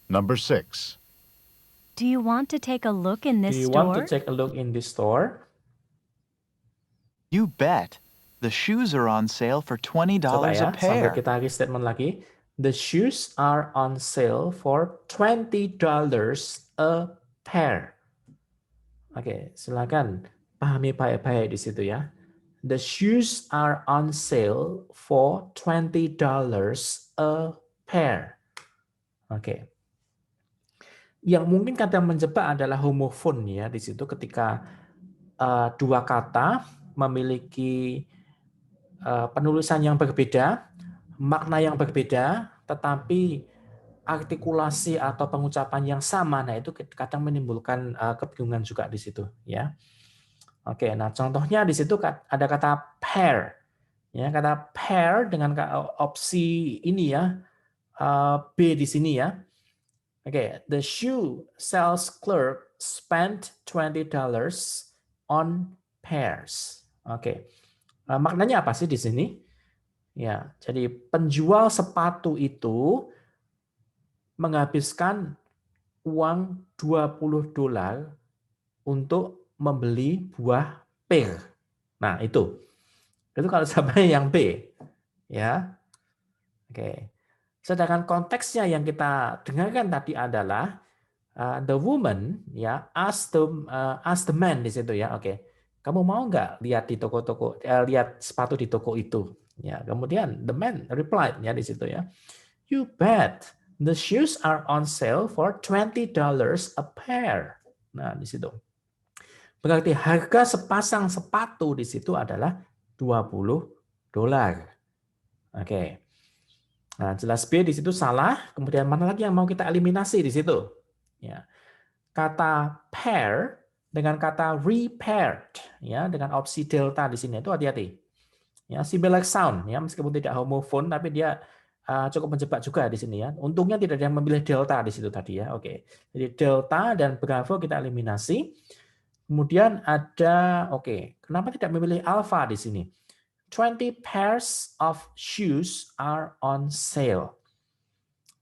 Number 6. Do you want to take a look in Do this you want to store? take a look in this store? You bet. The shoes are on sale for $20 Coba ya, a sambil pair. kita restatement lagi. The shoes are on sale for $20 a pair. Oke, silakan pahami baik-baik di situ ya. The shoes are on sale for $20 a pair. Oke. Yang mungkin kadang menjebak adalah homofon ya di situ ketika dua kata memiliki penulisan yang berbeda, makna yang berbeda, tetapi artikulasi atau pengucapan yang sama. Nah, itu kadang menimbulkan kebingungan juga di situ ya. Oke, nah contohnya di situ ada kata pair. Ya, kata pair dengan opsi ini ya, B di sini ya. Oke, the shoe sales clerk spent $20 on pairs. Oke. Maknanya apa sih di sini? Ya, jadi penjual sepatu itu menghabiskan uang $20 untuk membeli buah pir. Nah, itu. Itu kalau jawabannya yang B. Ya. Oke. Sedangkan konteksnya yang kita dengarkan tadi adalah the woman ya ask the man di situ ya. Oke. Kamu mau nggak lihat di toko-toko lihat sepatu di toko itu? Ya, kemudian the man replied ya di situ ya. You bet. The shoes are on sale for $20 a pair. Nah, di situ. Berarti harga sepasang sepatu di situ adalah $20. Oke. Nah, jelas B di situ salah. Kemudian mana lagi yang mau kita eliminasi di situ? Ya. Kata pair dengan kata repaired ya, dengan opsi delta di sini itu hati-hati. Ya, similar sound ya, meskipun tidak homofon tapi dia cukup menjebak juga di sini ya. Untungnya tidak ada yang memilih delta di situ tadi ya. Oke. Jadi delta dan bravo kita eliminasi. Kemudian ada kenapa tidak memilih alpha di sini? 20 pairs of shoes are on sale.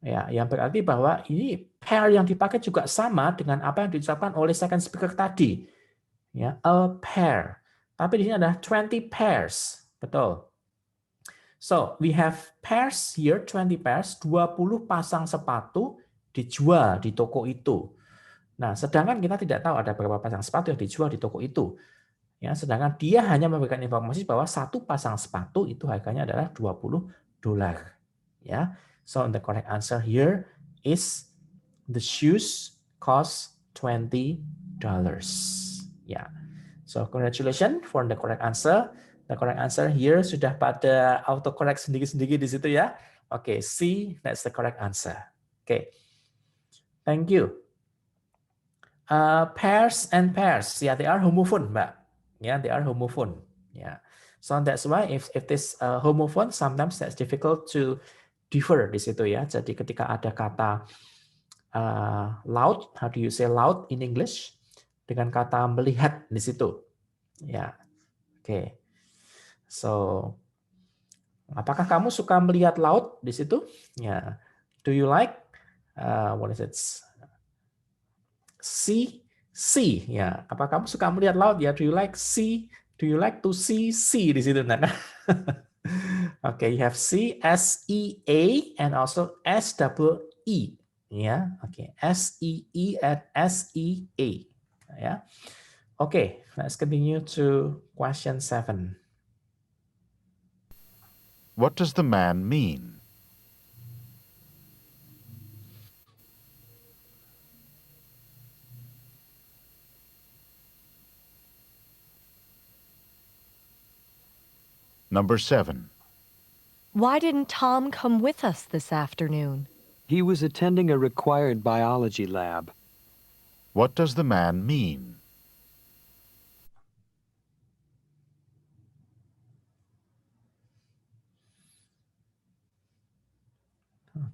Ya, yang berarti bahwa ini pair yang dipakai juga sama dengan apa yang diucapkan oleh second speaker tadi. Ya, a pair. Tapi di sini ada 20 pairs. Betul. So, we have pairs here, 20 pairs, 20 pasang sepatu dijual di toko itu. Nah, sedangkan kita tidak tahu ada berapa pasang sepatu yang dijual di toko itu. Ya, sedangkan dia hanya memberikan informasi bahwa satu pasang sepatu itu harganya adalah $20. Ya. So the correct answer here is the shoes cost $20. Ya. So congratulations for the correct answer. The correct answer here sudah pada autocorrect sendiri-sendiri di situ ya. Oke, C, that's the correct answer. Oke. Thank you. Pairs and pairs, yeah, they are homophone, Mbak. Yeah, they are homophone. Yeah, so that's why if this homophone, sometimes that's difficult to differ di situ ya. Jadi ketika ada kata loud, how do you say loud in English? Dengan kata melihat di situ. Ya, oke. So, apakah kamu suka melihat laut di situ? Ya, do you like? What is it? See, ya. Apa kamu suka melihat laut ya? Do you like see? Do you like to see di situ? Nah. Okay, you have C, S, E, A, and also S, double E. Yeah, okay. S-E-E and S-E-A. Yeah. Okay, let's continue to question 7. What does the man mean? Number 7. Why didn't Tom come with us this afternoon? He was attending a required biology lab. What does the man mean?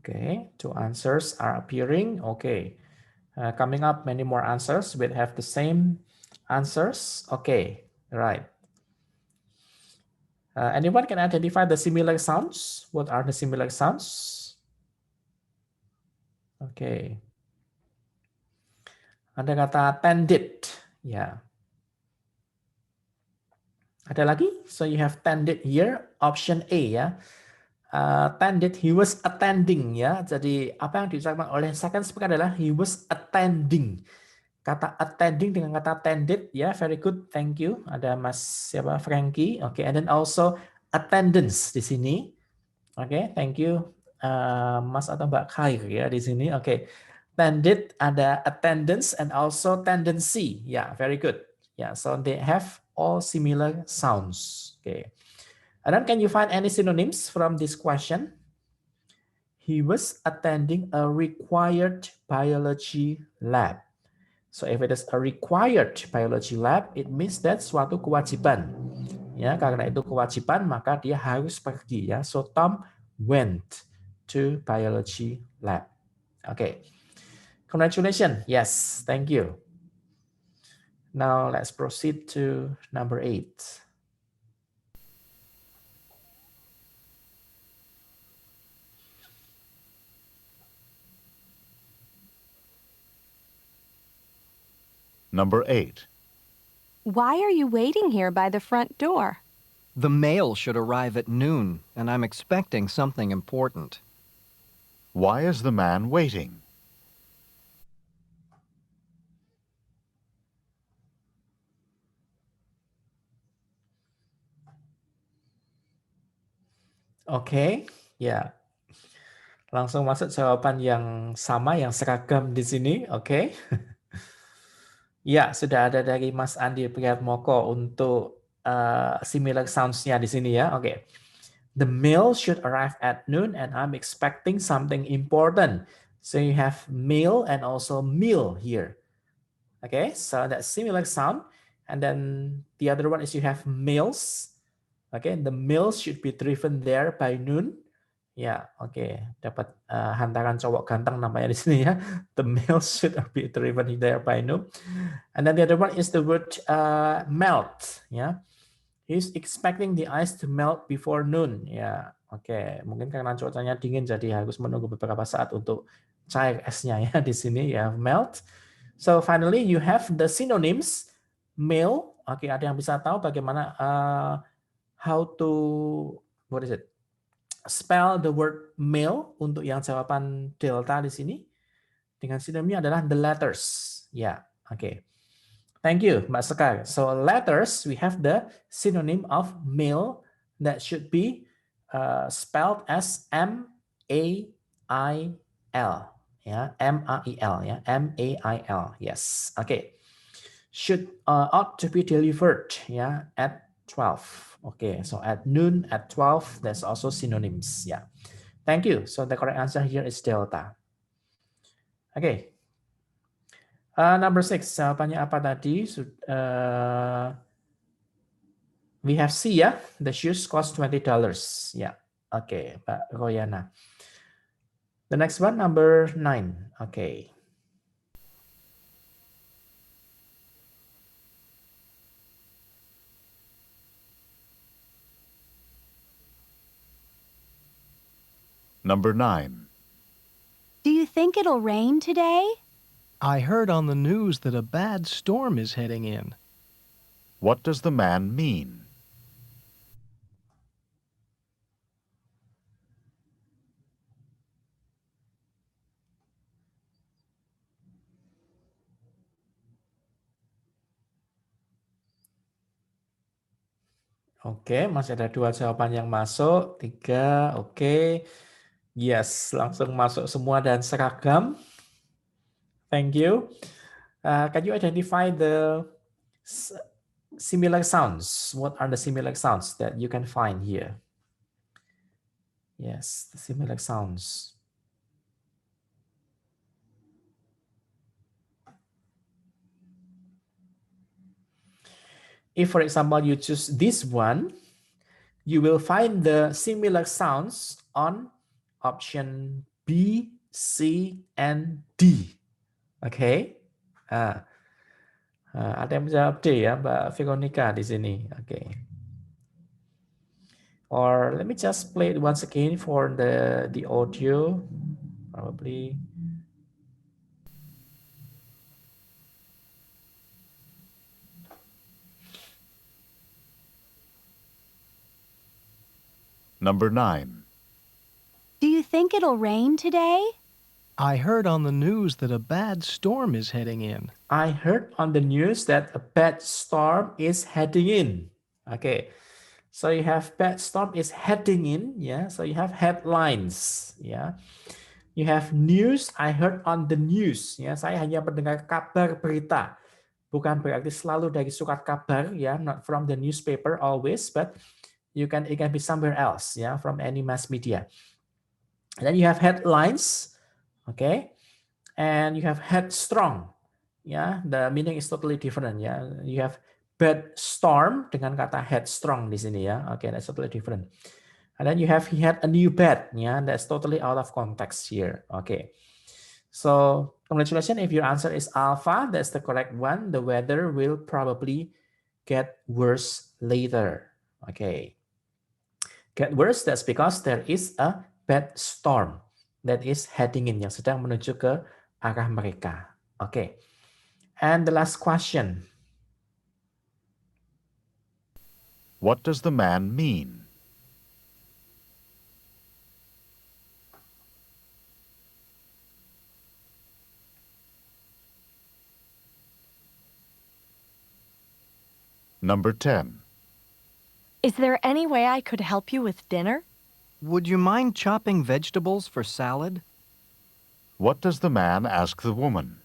Okay, 2 answers are appearing. Okay, coming up, many more answers will have the same answers. Okay, right. Anyone can identify the similar sounds? What are the similar sounds? Okay. Ada kata tended. Ya. Ada lagi? So you have tended here. Option A ya. Tended, he was attending ya. Jadi apa yang diucapkan oleh second speaker adalah he was attending. Kata attending dengan kata tended ya, very good, thank you. Ada Mas siapa Frankie, oke, and then also attendance di sini, oke, thank you Mas atau Mbak Khair ya di sini, oke. Tended ada attendance and also tendency, ya, very good, ya, so they have all similar sounds, oke. And then can you find any synonyms from this question? He was attending a required biology lab. So if it is a required biology lab, it means that suatu kewajiban. Ya, karena itu kewajiban, maka dia harus pergi ya. So Tom went to biology lab. Okay. Congratulations. Yes, thank you. Now let's proceed to number 8. Number 8. Why are you waiting here by the front door? The mail should arrive at noon, and I'm expecting something important. Why is the man waiting? Oke, ya. Langsung masuk jawaban yang sama, yang seragam di sini. Oke. Ya, sudah ada dari Mas Andi Priyatmoko untuk similar sounds-nya di sini ya. Oke. The mail should arrive at noon and I'm expecting something important. So you have mail and also meal here. Okay, so that's similar sound. And then the other one is you have mails. Okay, the mails should be driven there by noon. Ya, oke. Dapat hantaran cowok ganteng namanya di sini ya. The mail should be driven there by noon. And then the other one is the word melt. Ya, he's expecting the ice to melt before noon. Ya, oke. Mungkin karena cuacanya dingin jadi harus menunggu beberapa saat untuk cair esnya ya di sini ya, melt. So finally you have the synonyms male. Oke, ada yang bisa tahu bagaimana how to spell the word male untuk yang jawaban delta di sini? Dengan sinonimnya adalah the letters. Ya, oke. Thank you, Mbak Sekar. So letters, we have the synonym of male that should be spelled as M-A-I-L. Ya, M-A-I-L. Ya, M-A-I-L. Yes, okay. Should ought to be delivered. Ya, at 12. Okay, so at noon, at 12, there's also synonyms. Yeah, thank you. So the correct answer here is delta. Okay. Number 6, jawabannya apa tadi? We have C ya, the shoes cost $20. Ya, okay, Pak Royana. The next one, number 9. Okay. Number 9. Do you think it'll rain today? I heard on the news that a bad storm is heading in. What does the man mean? Oke, masih ada 2 jawaban yang masuk, 3, oke. Yes, langsung masuk semua dan seragam. Thank you. Can you identify the similar sounds? What are the similar sounds that you can find here? Yes, the similar sounds. If, for example, you choose this one, you will find the similar sounds on option B, C, and D. Oke. Ada yang menjawab D ya, Mbak Veronica di sini. Oke. Or let me just play it once again for the audio. Probably. Number 9. Do you think it'll rain today? I heard on the news that a bad storm is heading in. I heard on the news that a bad storm is heading in. Okay. So you have bad storm is heading in, yeah. So you have headlines, yeah. You have news, I heard on the news, ya. Saya hanya mendengar kabar berita. Bukan berarti selalu dari surat kabar, ya. Not from the newspaper always, but it can be somewhere else, ya, from any mass media. And then you have headlines, okay, and you have headstrong, ya. The meaning is totally different, ya. You have bad storm dengan kata headstrong di sini, ya. Okay, that's totally different. And then you have he had a new bed, yeah, that's totally out of context here. Okay, so congratulations if your answer is alpha, that's the correct one. The weather will probably get worse later. Okay, get worse, that's because there is a bad storm that is heading in, yang sedang menuju ke arah mereka. Okay, and the last question. What does the man mean? Number 10. Is there any way I could help you with dinner? Would you mind chopping vegetables for salad? What does the man ask the woman?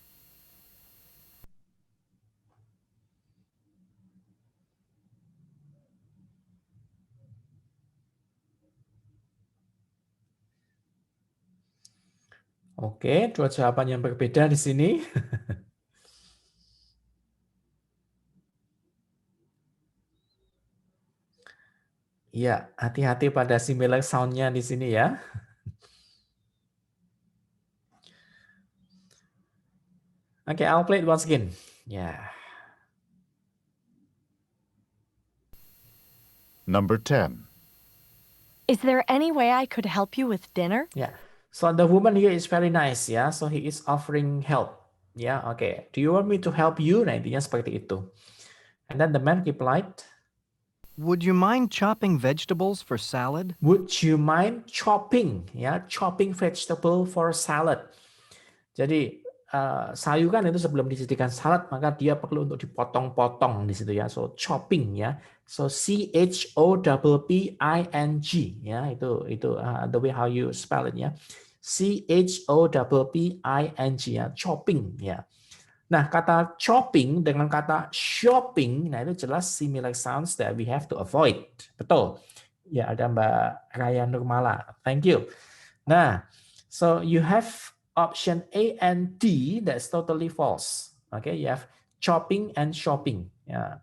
Oke, 2 jawaban yang berbeda di sini. Ya, hati-hati pada similar sound-nya di sini ya. Oke, I'll play it once again. Yeah. Number 10. Is there any way I could help you with dinner? Yeah. So the woman here is very nice ya. So he is offering help. Ya, okay. Do you want me to help you? Nah, intinya seperti itu. And then the man replied, Would you mind chopping vegetables for salad? would you mind chopping? Ya, chopping vegetable for salad. Jadi sayuran itu sebelum dijadikan salad maka dia perlu untuk dipotong-potong di situ ya. So chopping ya. So CHOPPING ya, itu the way how you spell it ya. CHOPPING ya, chopping ya. Nah, kata chopping dengan kata shopping, nah itu jelas similar sounds that we have to avoid. Betul. Ya, ada Mbak Raya Nurmala. Thank you. Nah, so you have option A and D, that's totally false. Okay, you have chopping and shopping. Yeah.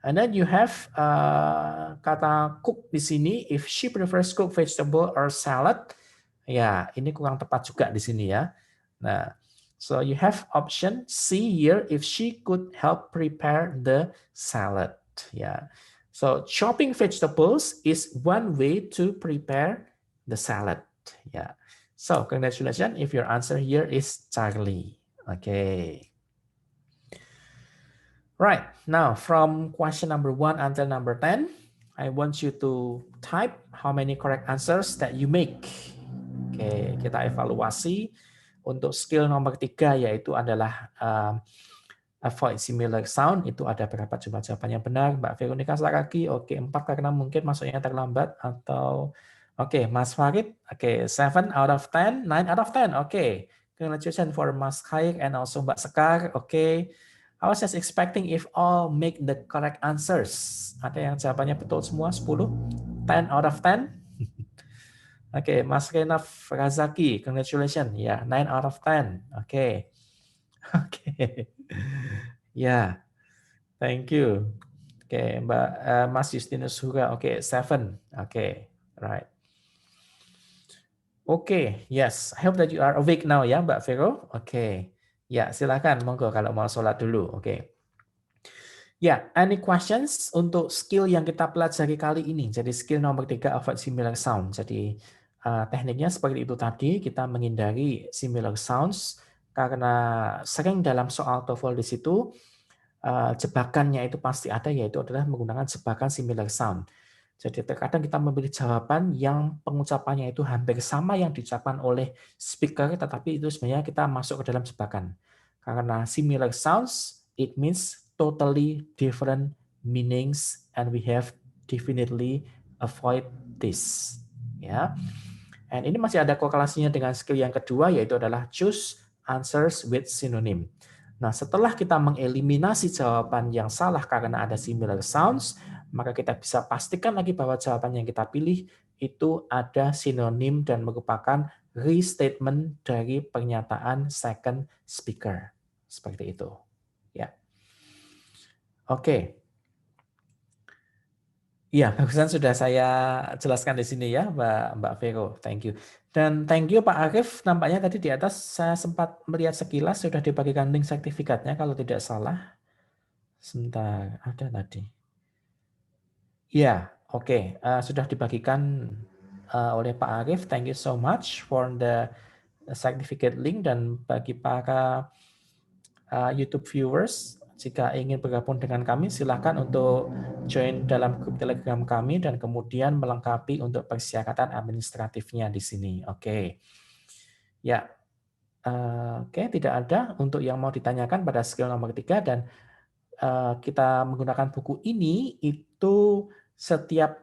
And then you have kata cook di sini. If she prefers cooked vegetable or salad, ya ini kurang tepat juga di sini ya. Nah, so you have option C here. If she could help prepare the salad. Yeah. So chopping vegetables is one way to prepare the salad. Yeah. So congratulations if your answer here is Charlie. Okay. Right, now from question number 1 until number 10, I want you to type how many correct answers that you make. Oke, kita evaluasi untuk skill nomor 3 yaitu adalah avoid similar sound, itu ada berapa coba jawabannya benar? Mbak Veronica Saragi, oke, 4 karena mungkin masuknya terlambat, atau oke, Mas Farid, oke, 7 out of 10, 9 out of 10, oke. Congratulations for Mas Khair and also Mbak Sekar, oke. I was just expecting if all make the correct answers. Ada yang jawabannya betul semua, 10, 10 out of 10. Oke, Mas Renaf Razaki, congratulations. Ya, 9 out of 10. Oke. Oke. Ya, thank you. Oke, Mbak Mas Justinus Hura, oke, 7. Oke, right. Oke, yes. I hope that you are awake now ya, Mbak Vero. Oke. Ya, silakan monggo kalau mau sholat dulu. Oke. Ya, any questions untuk skill yang kita pelajari kali ini? Jadi skill nomor 3, avoid similar sound. Jadi tekniknya seperti itu tadi, kita menghindari similar sounds karena sering dalam soal TOEFL di situ jebakannya itu pasti ada, yaitu adalah menggunakan jebakan similar sound. Jadi terkadang kita memilih jawaban yang pengucapannya itu hampir sama yang diucapkan oleh speaker, tetapi itu sebenarnya kita masuk ke dalam jebakan. Karena similar sounds, it means totally different meanings, and we have definitely avoid this. Ya. And ini masih ada korelasinya dengan skill yang kedua, yaitu adalah choose answers with synonym. Nah, setelah kita mengeliminasi jawaban yang salah karena ada similar sounds, maka kita bisa pastikan lagi bahwa jawaban yang kita pilih itu ada sinonim dan merupakan restatement dari pernyataan second speaker. Seperti itu. Ya. Oke. Iya, barusan sudah saya jelaskan di sini ya, Mbak Vero. Thank you. Dan thank you Pak Arif, nampaknya tadi di atas saya sempat melihat sekilas sudah dibagikan link sertifikatnya kalau tidak salah. Sebentar, ada tadi. Ya, oke. Sudah dibagikan oleh Pak Arif. Thank you so much for the certificate link, dan bagi para YouTube viewers, jika ingin bergabung dengan kami, silakan untuk join dalam grup Telegram kami dan kemudian melengkapi untuk persyaratan administratifnya di sini. Oke. Ya. Oke, tidak ada untuk yang mau ditanyakan pada skill nomor 3, dan kita menggunakan buku ini itu setiap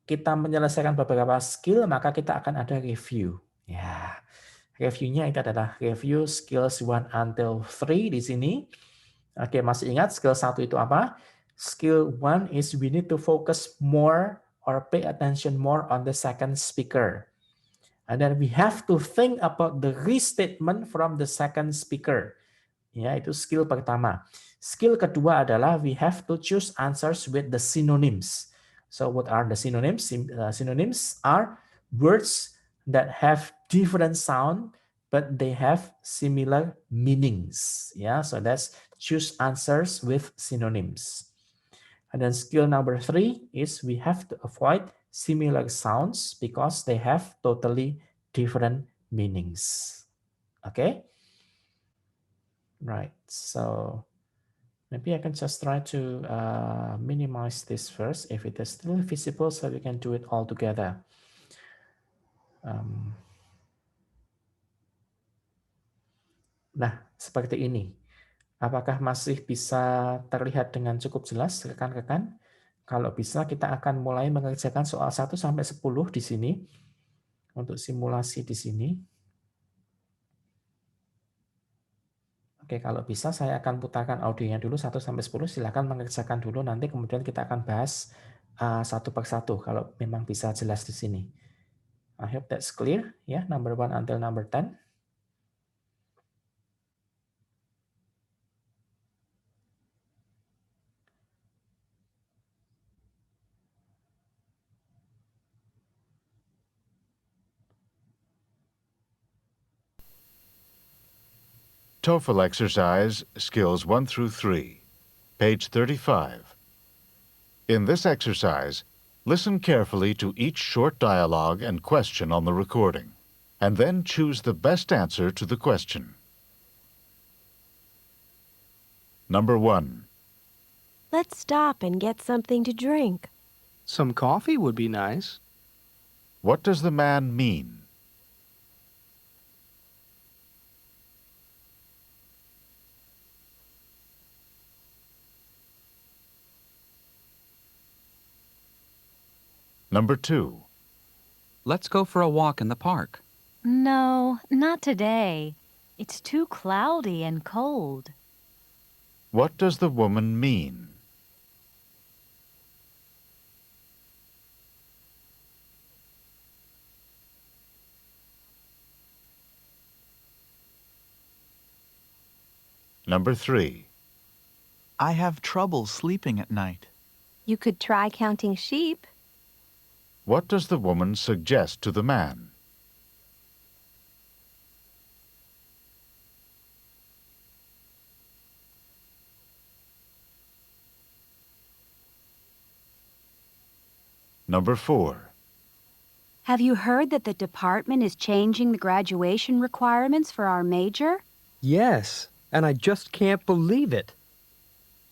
kita menyelesaikan beberapa skill, maka kita akan ada review. Ya. Reviewnya itu adalah review skills 1 until 3 di sini. Oke, masih ingat skill 1 itu apa? Skill 1 is we need to focus more or pay attention more on the second speaker. And then we have to think about the restatement from the second speaker. Ya, itu skill pertama. Skill kedua adalah we have to choose answers with the synonyms. So what are the synonyms? Synonyms are words that have different sound but they have similar meanings. Yeah, so that's choose answers with synonyms. And then skill number 3 is we have to avoid similar sounds because they have totally different meanings. Okay? Right, so maybe I can just try to minimize this first if it is still visible so we can do it all together. Nah, seperti ini. Apakah masih bisa terlihat dengan cukup jelas, rekan-rekan? Kalau bisa, kita akan mulai mengerjakan soal 1 sampai 10 di sini. Untuk simulasi di sini. Oke, kalau bisa saya akan putarkan audionya dulu 1 sampai 10. Silakan mengerjakan dulu, nanti kemudian kita akan bahas satu per satu kalau memang bisa jelas di sini. I hope that's clear ya, number 1 until number 10. TOEFL exercise, skills 1 through 3, page 35. In this exercise, listen carefully to each short dialogue and question on the recording, and then choose the best answer to the question. Number 1. Let's stop and get something to drink. Some coffee would be nice. What does the man mean? Number 2. Let's go for a walk in the park. No, not today. It's too cloudy and cold. What does the woman mean? Number 3. I have trouble sleeping at night. You could try counting sheep. What does the woman suggest to the man? Number 4. Have you heard that the department is changing the graduation requirements for our major? Yes, and I just can't believe it.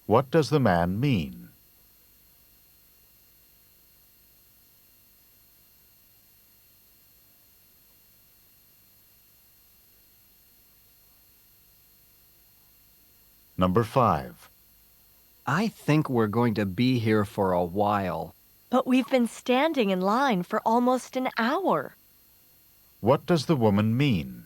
What does the man mean? Number 5. I think we're going to be here for a while. But we've been standing in line for almost an hour. What does the woman mean?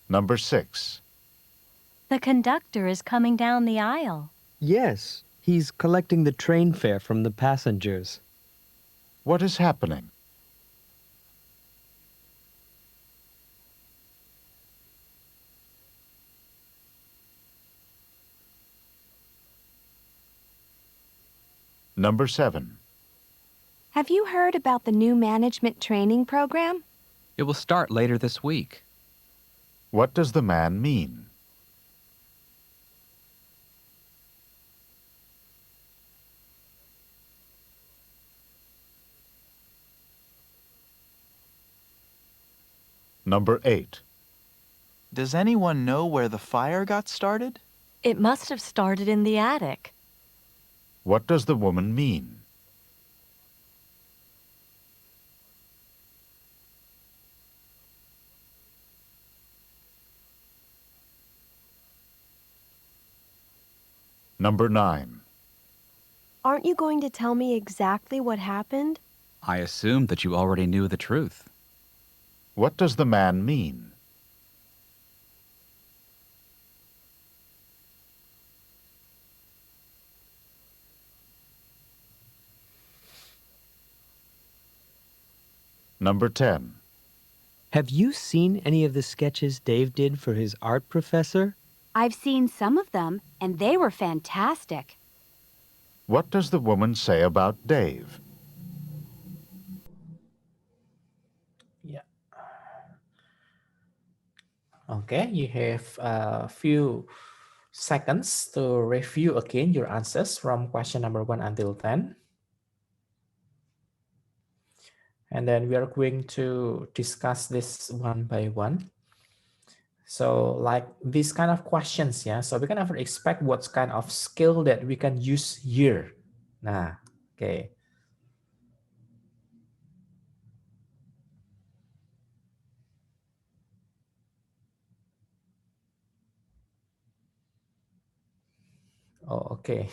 Number 6. The conductor is coming down the aisle. Yes, he's collecting the train fare from the passengers. What is happening? Number 7. Have you heard about the new management training program? It will start later this week. What does the man mean? Number 8. Does anyone know where the fire got started? It must have started in the attic. What does the woman mean? Number 9. Aren't you going to tell me exactly what happened? I assumed that you already knew the truth. What does the man mean? Number 10. Have you seen any of the sketches Dave did for his art professor? I've seen some of them, and they were fantastic. What does the woman say about Dave? Yeah. Okay, you have a few seconds to review again your answers from question number 1 until 10. And then we are going to discuss this one by one. So like these kind of questions, yeah. So we can ever expect what kind of skill that we can use here. Nah, okay. Oh, okay.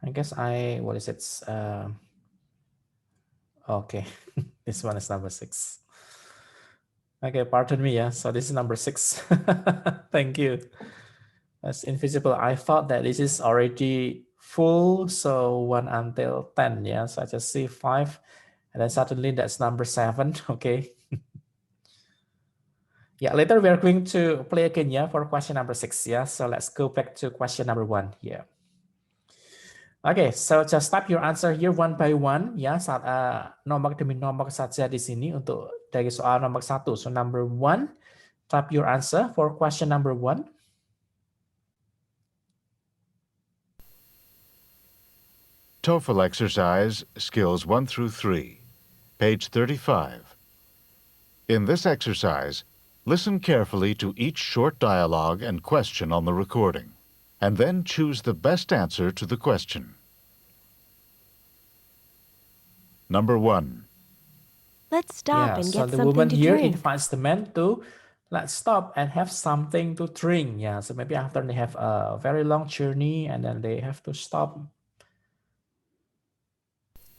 I guess what is it? Okay, this one is number 6. Okay, pardon me, yeah. So this is number 6. Thank you. That's invisible. I thought that this is already full, so 1 until 10, yeah. So I just see 5, and then suddenly that's number 7. Okay. Yeah, later we are going to play again, yeah, for question number 6, yeah. So let's go back to question number 1 here. Okay, so just type your answer here one by one, ya. Nomor demi nomor saja di sini untuk dari soal nomor 1. So number 1, type your answer for question number 1. TOEFL exercise, skills 1 through 3, page 35. In this exercise, listen carefully to each short dialogue and question on the recording, and then choose the best answer to the question. Number 1. Let's stop Yeah, and so get the something woman to here drink. invites the man to let's stop and have something to drink. Yeah, so maybe after they have a very long journey and then they have to stop.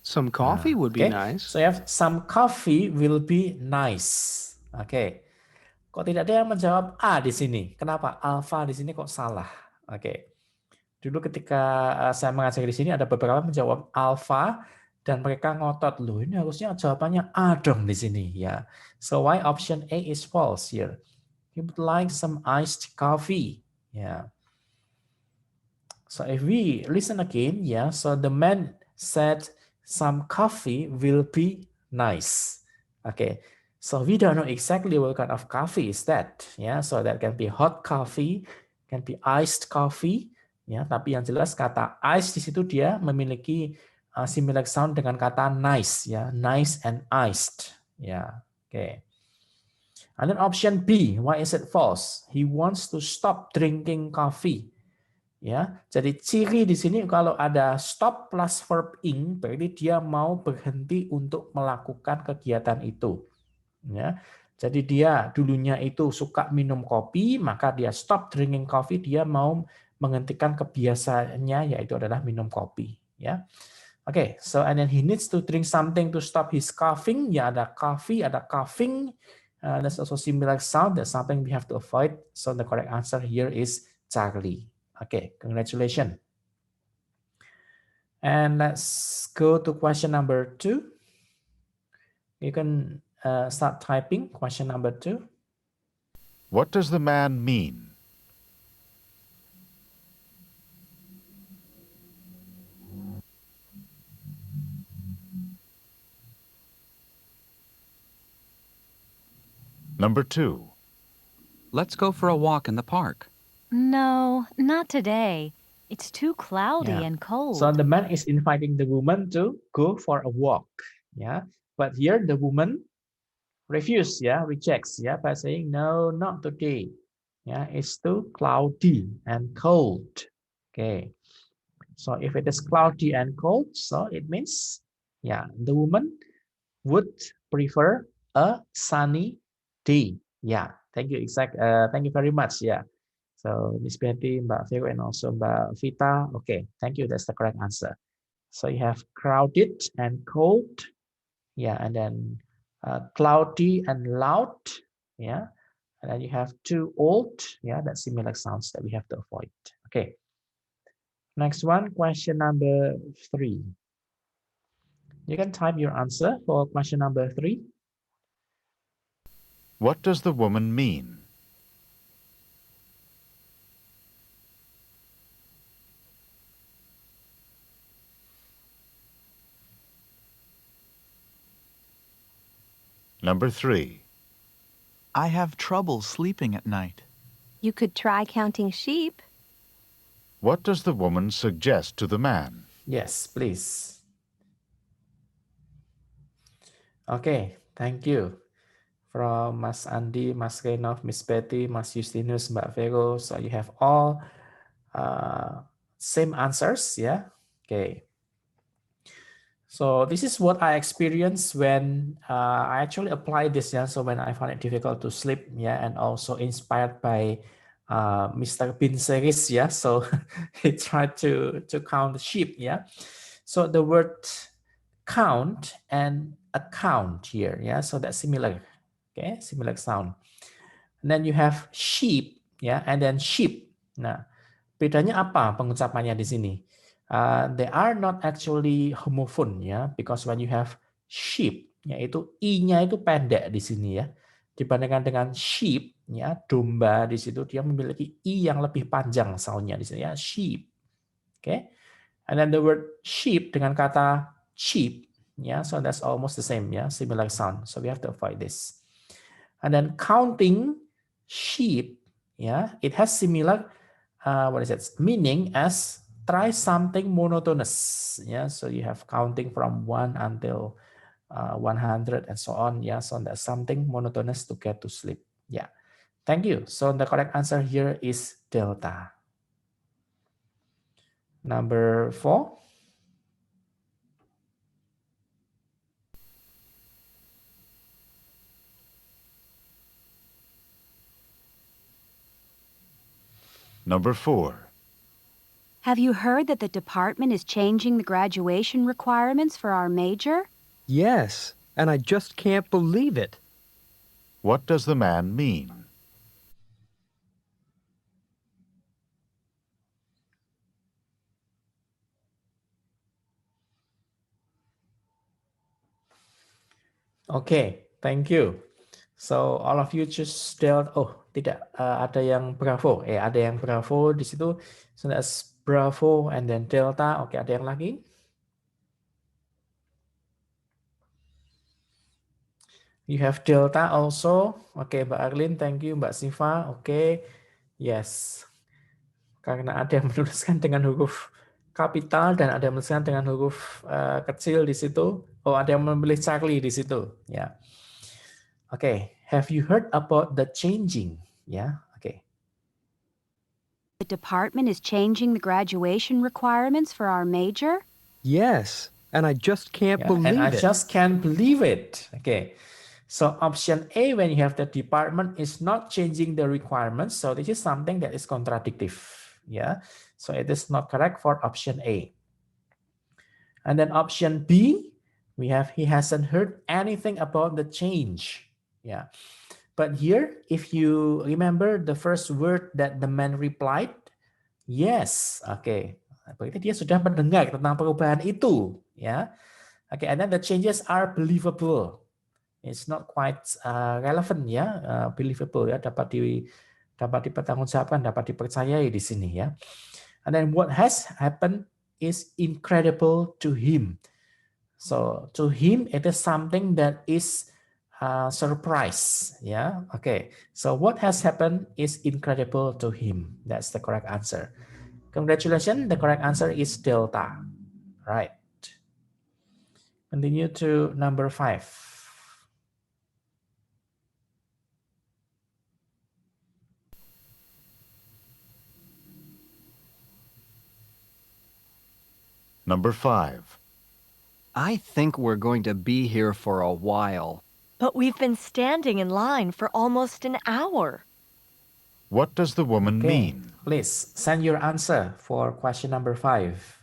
Some coffee would be Okay, nice. so you have some coffee will be nice. Oke, kok tidak ada yang menjawab A di sini? Kenapa alpha di sini kok salah? Oke, dulu ketika saya mengajar di sini ada beberapa menjawab alpha dan mereka ngotot loh ini harusnya jawabannya A dong di sini ya. So why option A is false here? He would like some iced coffee. Yeah. So if we listen again, yeah. So the man said some coffee will be nice. Okay. So we don't know exactly what kind of coffee is that. Yeah. So that can be hot coffee, can be iced coffee. Ya, tapi yang jelas kata ice di situ dia memiliki similar sound dengan kata nice. Ya, nice and iced. Ya, oke. And then option B, why is it false? He wants to stop drinking coffee. Ya, jadi ciri di sini kalau ada stop plus verb ing, berarti dia mau berhenti untuk melakukan kegiatan itu. Ya, jadi dia dulunya itu suka minum kopi, maka dia stop drinking coffee, dia mau menghentikan kebiasaannya yaitu adalah minum kopi. Ya, oke, so and then he needs to drink something to stop his coughing. Ya, ada coffee, ada coughing. That's also similar sound. That's something we have to avoid. So the correct answer here is Charlie. Okay, congratulations. And let's go to question number 2. You can start typing question number 2. What does the man mean? Number 2. Let's go for a walk in the park. No, not today. It's too cloudy Yeah. and cold. So the man is inviting the woman to go for a walk. Yeah, but here the woman refuses. Yeah, rejects. Yeah, by saying no, not today. Yeah, it's too cloudy and cold. Okay. So if it is cloudy and cold, so it means, yeah, the woman would prefer a sunny day. Yeah, thank you. Thank you very much. Yeah. So Miss Betty, Mbak Vero, and also Mbak Vita. Okay, thank you. That's the correct answer. So you have crowded and cold. Yeah, and then cloudy and loud. Yeah, and then you have too old. Yeah, that's similar sounds that we have to avoid. Okay. Next one, question number 3. You can type your answer for question number 3. What does the woman mean? Number 3. I have trouble sleeping at night. You could try counting sheep. What does the woman suggest to the man? Yes, please. Okay, thank you. From Mas Andi, Mas Renov, Miss Betty, Mas Justinus, Mbak Vero. So you have all same answers, yeah? Okay. So this is what I experienced when I actually applied this, yeah. So when I found it difficult to sleep, yeah, and also inspired by Mr. Bean series, yeah. So he tried to count the sheep, yeah. So the word count and account here, yeah. So that's similar, okay, similar sound. And then you have sheep, yeah, and then sheep. Nah, bedanya apa pengucapannya di sini? They are not actually homophone ya, because when you have sheep, yaitu i-nya itu pendek di sini ya, dibandingkan dengan sheep ya, domba di situ dia memiliki i yang lebih panjang soundnya di sini ya, sheep. Okay, and then the word sheep dengan kata cheap ya, so that's almost the same ya, similar sound, so we have to avoid this. And then counting sheep ya, it has similar meaning as try something monotonous. Yeah, so you have counting from 1 until 100 and so on. Yeah, so that's something monotonous to get to sleep. Yeah, thank you. So the correct answer here is delta. Number 4. Number 4. Have you heard that the department is changing the graduation requirements for our major? Yes, and I just can't believe it. What does the man mean? Okay, thank you. So all of you just delta. Oh, tidak. Ada yang bravo. Ada yang bravo di situ. So that's bravo and then delta. Oke, ada yang lagi? You have delta also. Oke, Mbak Arlin, thank you. Mbak Siva, oke. Yes. Karena ada yang menuliskan dengan huruf kapital dan ada yang menuliskan dengan huruf kecil di situ. Oh, ada yang memilih Charlie di situ. Ya. Oke, have you heard about the changing? Ya, oke. The department is changing the graduation requirements for our major? Yes, and I just can't Yeah, believe and I it. just can't believe it. Okay. So option A, when you have the department is not changing the requirements. So this is something that is contradictive. Yeah. So it is not correct for option A. And then option B, we have he hasn't heard anything about the change. Yeah. But here, if you remember the first word that the man replied, yes. Okay. Berarti dia sudah mendengar tentang perubahan itu. Ya. Okay. And then the changes are believable. It's not quite relevant ya, believable ya, dapat dipertanggungjawabkan, dapat dipercayai di sini ya. And then what has happened is incredible to him. So to him it is something that is surprise ya. Okay. So what has happened is incredible to him. That's the correct answer. Congratulations, the correct answer is delta. Right. Continue to number 5. Number 5. I think we're going to be here for a while. But we've been standing in line for almost an hour. What does the woman mean? Please send your answer for question number 5.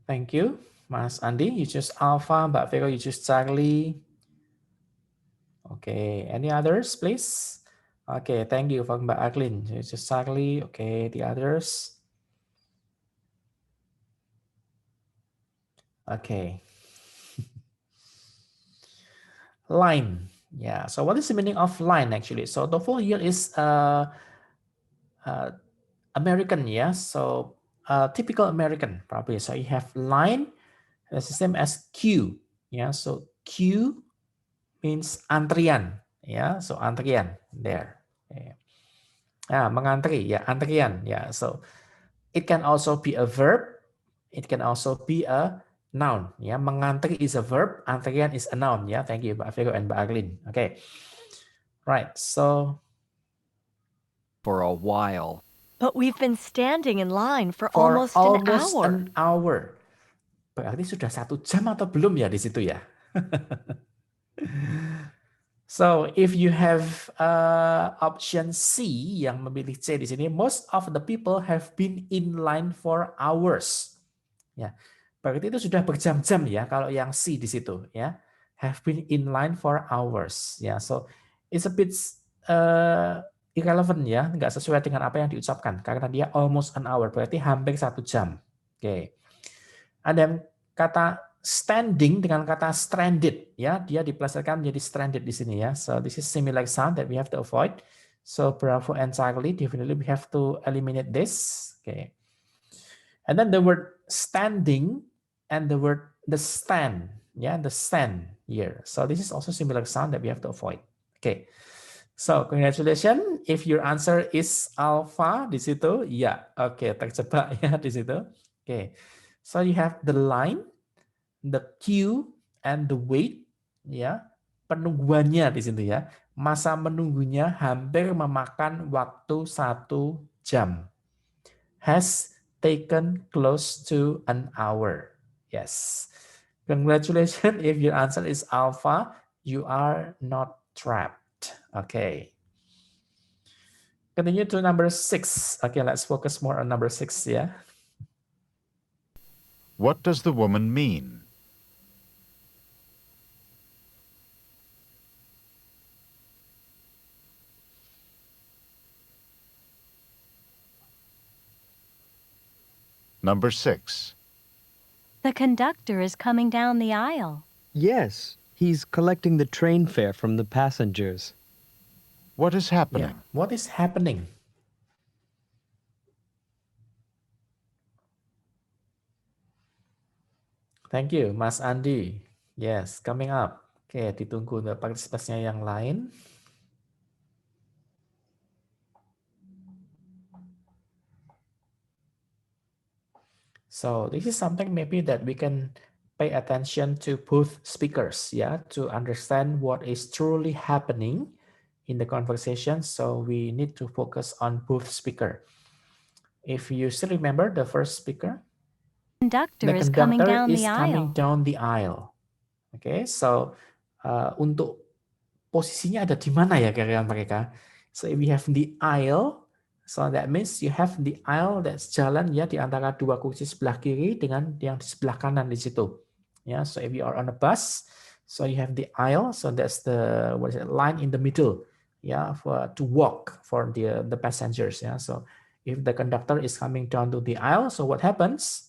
Thank you, Mas Andi. You choose Alpha. Mbak Vero, you choose Charlie. Okay, any others, please? Okay, thank you for Mbak Arlin. You choose Charlie. Okay, the others. Okay. Line. Yeah, so what is the meaning of line actually? So the full here is American, yeah. So typical American probably. So you have line, that's the same as queue, yeah. So queue means antrian, yeah. So antrian there. Yeah. Mengantri, ya, antrian, ya. So it can also be a verb. It can also be a noun, ya. Mengantri is a verb, antrian is a noun, ya. Thank you, Mbak Vero and Mbak Arlin. Okay. Right. So For a while. But we've been standing in line for almost an hour. Berarti sudah 1 jam atau belum ya di situ ya? So if you have option C yang memilih C di sini, most of the people have been in line for hours. Ya, berarti itu sudah berjam-jam ya kalau yang C di situ ya. Have been in line for hours. Ya, so it's a bit irrelevant ya, nggak sesuai dengan apa yang diucapkan karena dia almost an hour, berarti hampir 1 jam. Oke. Ada kata standing dengan kata stranded ya, dia dipelesetkan menjadi stranded di sini ya. So this is similar sound that we have to avoid. So Bravo and Charlie, definitely we have to eliminate this. Okay. And then the word standing and the word the stand, yeah, the stand here. So this is also similar sound that we have to avoid. Okay. So congratulations, if your answer is alpha di situ, ya, oke, terjebak ya di situ. Oke, so you have the line, the queue, and the wait, ya, penungguannya di situ ya. Masa menunggunya hampir memakan waktu 1 jam. Has taken close to an hour. Yes. Congratulations. If your answer is alpha, you are not trapped. Okay. Continue to number 6. Okay, let's focus more on number 6, yeah. What does the woman mean? Number 6. The conductor is coming down the aisle. Yes, he's collecting the train fare from the passengers. What is happening? Yeah. What is happening? Thank you, Mas Andi. Yes, coming up. Oke, ditunggu untuk partisipasinya yang lain. So this is something maybe that we can pay attention to both speakers, yeah, to understand what is truly happening in the conversation. So we need to focus on both speaker. If you still remember the first speaker, The conductor is coming down the Oke, aisle. so untuk posisinya ada di mana ya kira-kira mereka? So if we have the aisle, so that means you have the aisle, that's jalan ya di antara dua kursi sebelah kiri dengan yang di sebelah kanan di situ. Yeah, so if you are on a bus, so you have the aisle, so that's the line in the middle, yeah, to walk for the passengers. Yeah, so if the conductor is coming down to the aisle, so what happens?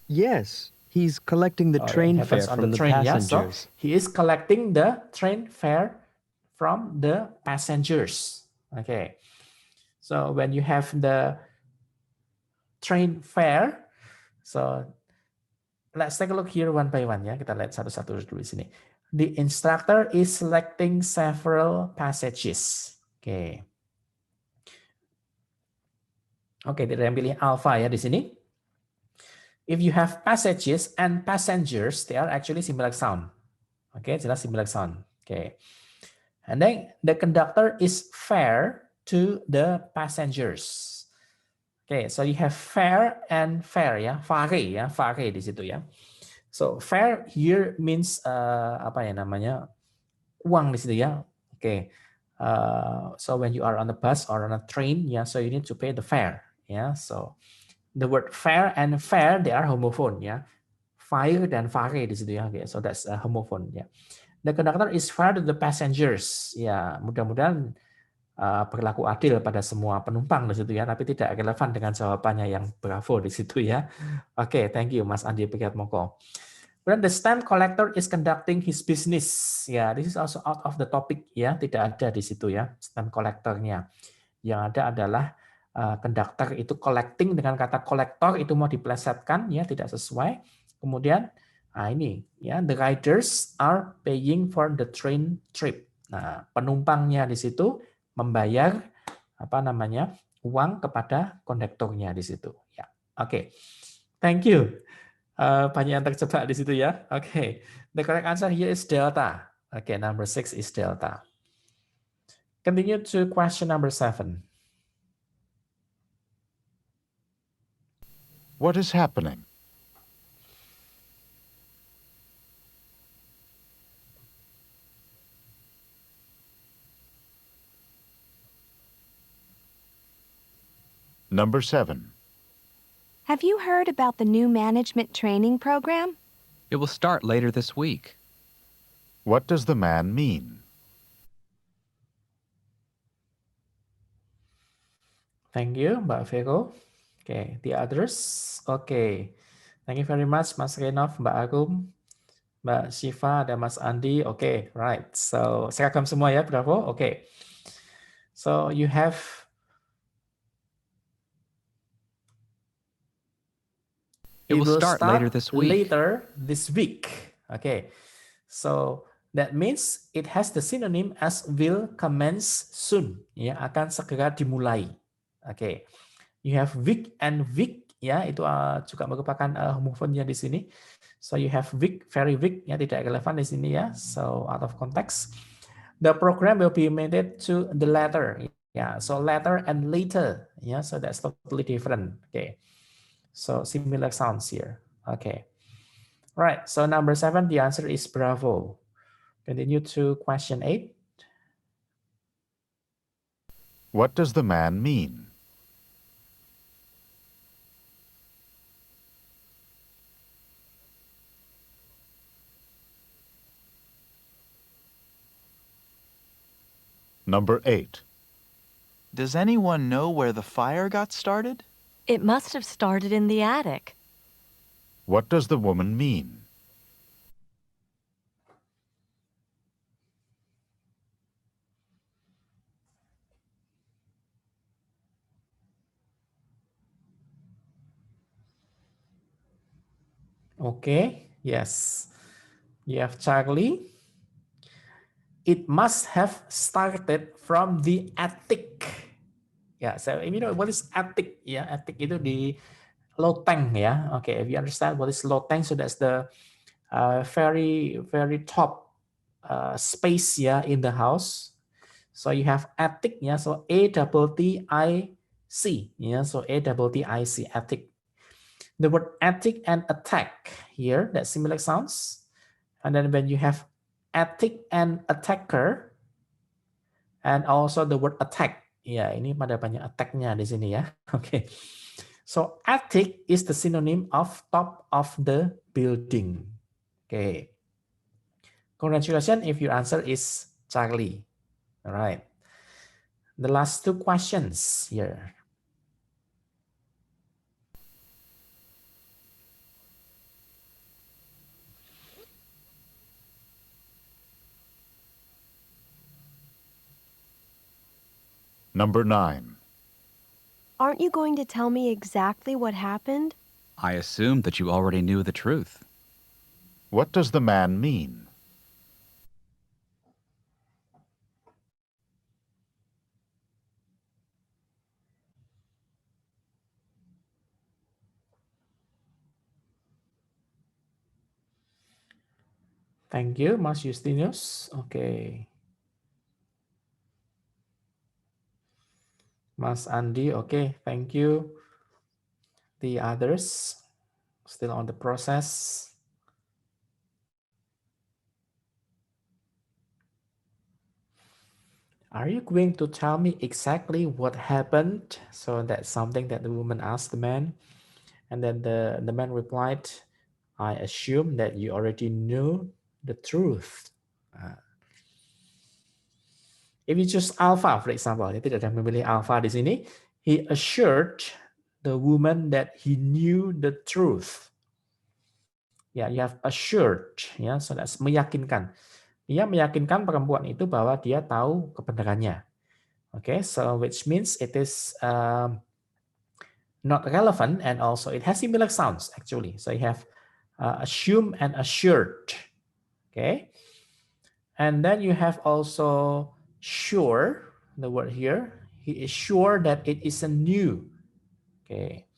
Yes, he's collecting the train fare from the passengers. So he is collecting the train fare from the passengers. Okay, so when you have the train fare, so let's take a look here one by one ya. Kita lihat satu-satu dulu di sini. The instructor is selecting several passages. Oke. Oke, dia pilih alpha ya di sini. If you have passages and passengers, they are actually similar sound. Oke, jelas similar sound. Oke. And then the conductor is fair to the passengers. Okay, so you have fair and fair ya, fare di situ ya. So fair here means apa ya namanya, uang di situ ya. Okay, so when you are on the bus or on a train ya, so you need to pay the fare ya. So the word fair and fair they are homophone ya. Fire dan fare di situ ya. Okay, so that's a homophone ya. The conductor is fair to the passengers. Ya, mudah-mudahan berlaku adil pada semua penumpang di situ ya, tapi tidak relevan dengan jawabannya yang bravo di situ ya. Oke, thank you Mas Andi Priatmoko. Then the stamp collector is conducting his business. Ya, this is also out of the topic ya, tidak ada di situ ya stamp collectornya. Yang ada adalah conductor itu collecting dengan kata kolektor itu mau diplesetkan ya, tidak sesuai. Kemudian ini ya, the riders are paying for the train trip. Nah, penumpangnya di situ membayar apa namanya, uang kepada kondektornya di situ ya. Oke. Thank you. Banyak yang terjebak di situ ya. Oke. The correct answer here is delta. Oke, number 6 is delta. Continue to question number 7. What is happening? Number 7. Have you heard about the new management training program? It will start later this week. What does the man mean? Thank you, Mbak Vero. Okay, the others. Okay. Thank you very much, Mas Renov, Mbak Arum, Mbak Shiva, dan Mas Andi. Okay, right. So, seragam semua ya, bravo. Okay. So, you have It will start later this week. Later this week. Okay. So that means it has the synonym as will commence soon. Ya, akan segera dimulai. Okay. You have week and week. Ya, itu juga merupakan homophone-nya di sini. So you have week, very week. Ya, tidak relevan di sini ya. So out of context. The program will be made to the latter. Yeah, so latter and later. Yeah, so that's totally different. Okay. So similar sounds here. Okay. Right, so number 7, the answer is bravo. Continue to question 8. What does the man mean? Number 8. Does anyone know where the fire got started? It must have started in the attic. What does the woman mean? Okay, yes. You have Charlie. It must have started from the attic. Yeah, so if you know what is attic, yeah, attic itu di loteng, yeah. Okay, if you understand what is loteng, so that's the very top space, yeah, in the house. So you have attic, yeah. So ATTIC, yeah. So ATTIC, attic. The word attic and attack here, that similar sounds. And then when you have attic and attacker, and also the word attack. Ya, ini pada banyak attack-nya di sini ya. Okay. So attic is the synonym of top of the building. Okay. Congratulations if your answer is Charlie. All right. The last 2 questions here. Number 9. Aren't you going to tell me exactly what happened? I assumed that you already knew the truth. What does the man mean? Thank you, Mas Justinus. Okay. Mas Andi, okay, thank you. The others still on the process. Are you going to tell me exactly what happened? So that's something that the woman asked the man. And then the man replied, I assume that you already knew the truth. If you choose alpha, for example, dia tidak ada memilih alpha di sini. He assured the woman that he knew the truth. Ya, you have assured, ya, so that's meyakinkan. Dia meyakinkan perempuan itu bahwa dia tahu kebenarannya. Okay, so which means it is not relevant, and also it has similar sounds actually. So you have assume and assured. Okay, and then you have also sure, the word here. He is sure that it is a new. Okay,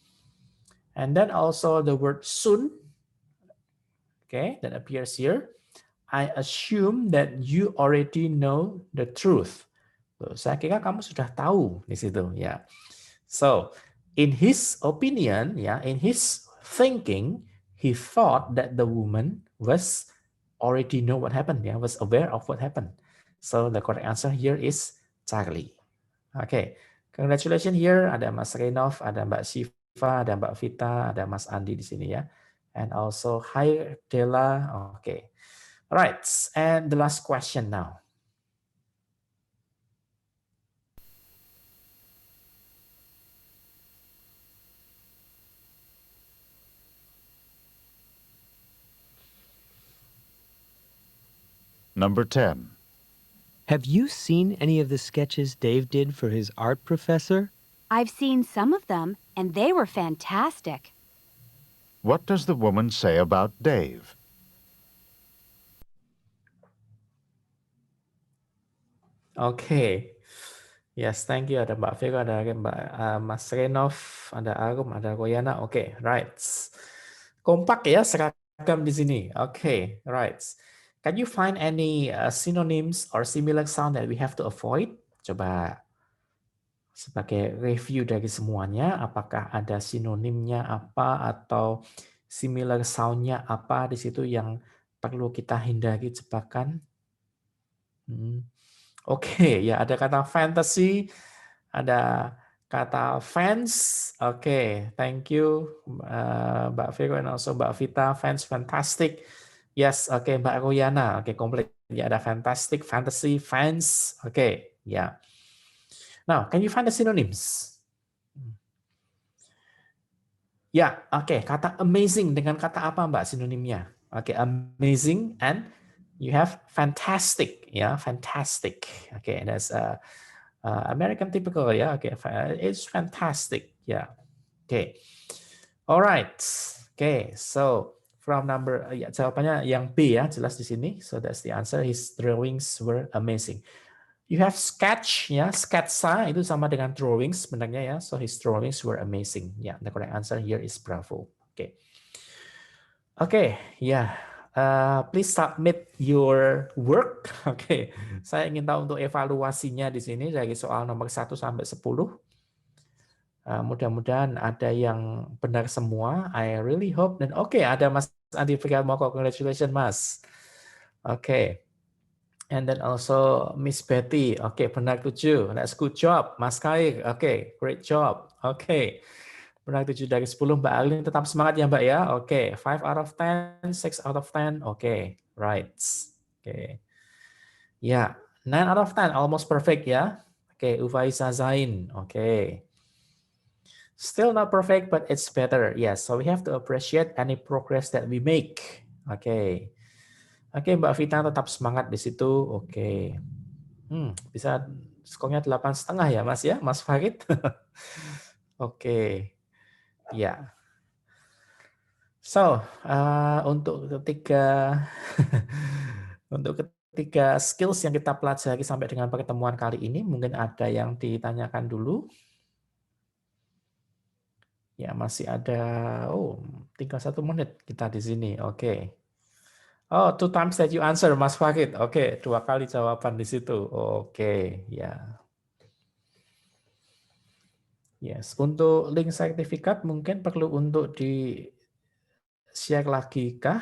and then also the word soon. Okay, that appears here. I assume that you already know the truth. Saya kira kamu sudah tahu di situ, ya. So, in his opinion, ya, in his thinking, he thought that the woman was already know what happened, ya, was aware of what happened. So, the correct answer here is Charlie. Okay, congratulations here. Ada Mas Renov, ada Mbak Shiva, ada Mbak Vita, ada Mas Andi di sini ya. And also, hi Della. Okay. All right, and the last question now. Number 10. Have you seen any of the sketches Dave did for his art professor? I've seen some of them, and they were fantastic. What does the woman say about Dave? Okay. Yes, thank you. Ada Mbak Vega, ada Mbak Mas Renov, ada Arum, ada Royana. Okay, right. Kompak ya, seragam di sini. Okay, right. Can you find any synonyms or similar sound that we have to avoid? Coba sebagai review dari semuanya, apakah ada sinonimnya apa atau Similar sound-nya apa di situ yang perlu kita hindari jebakan? Oke, ya ada kata fantasy, ada kata fans. Oke, thank you Mbak Vero and also Mbak Vita. Fans, fantastic. Yes, oke Mbak Royana. Oke, komplit. Ya ada fantastic, fantasy, fans. Oke, ya. Now, can you find the synonyms? Ya, oke. Kata amazing dengan kata apa Mbak sinonimnya? Oke, amazing and you have fantastic. Ya, fantastic. Oke, that's American typical ya. Oke, it's fantastic. Ya, oke. Alright. Oke, so from number ya jawabannya yang B ya, jelas di sini. So that's the answer. His drawings were amazing. You have sketch, ya, sketsa itu sama dengan drawings sebenarnya ya. So his drawings were amazing. Ya, the correct answer here is bravo. Oke, oke, ya. Please submit your work. Oke, saya ingin tahu untuk evaluasinya di sini dari soal nomor 1 sampai 10. Mudah-mudahan ada yang benar semua. I really hope. Dan oke, ada Mas Andi Priatmoko. Congratulations, Mas. Oke. And then also Miss Betty, oke, benar 7. That's good job. Mas Kair, oke, great job. Oke, benar 7 dari 10. Mbak Arlene tetap semangat ya Mbak ya. Oke, 5 out of 10, 6 out of 10. Oke, right. Oke. Ya, 9 out of 10, almost perfect ya. Oke, Ufaisa Zain. Oke. Still not perfect, but it's better. Yes, so we have to appreciate any progress that we make. Oke. Oke, Mbak Vita tetap semangat di situ. Oke. Bisa skornya 8,5 ya, Mas ya, Mas Farid. Oke. Ya. So, untuk ketiga skills yang kita pelajari sampai dengan pertemuan kali ini, mungkin ada yang ditanyakan dulu. Ya, masih ada tinggal 1 menit kita di sini. Oke. Oh, 2 times that you answer, Mas Farid. Oke, 2 kali jawaban di situ. Oke, ya. Yes, untuk link sertifikat mungkin perlu untuk di share lagi kah?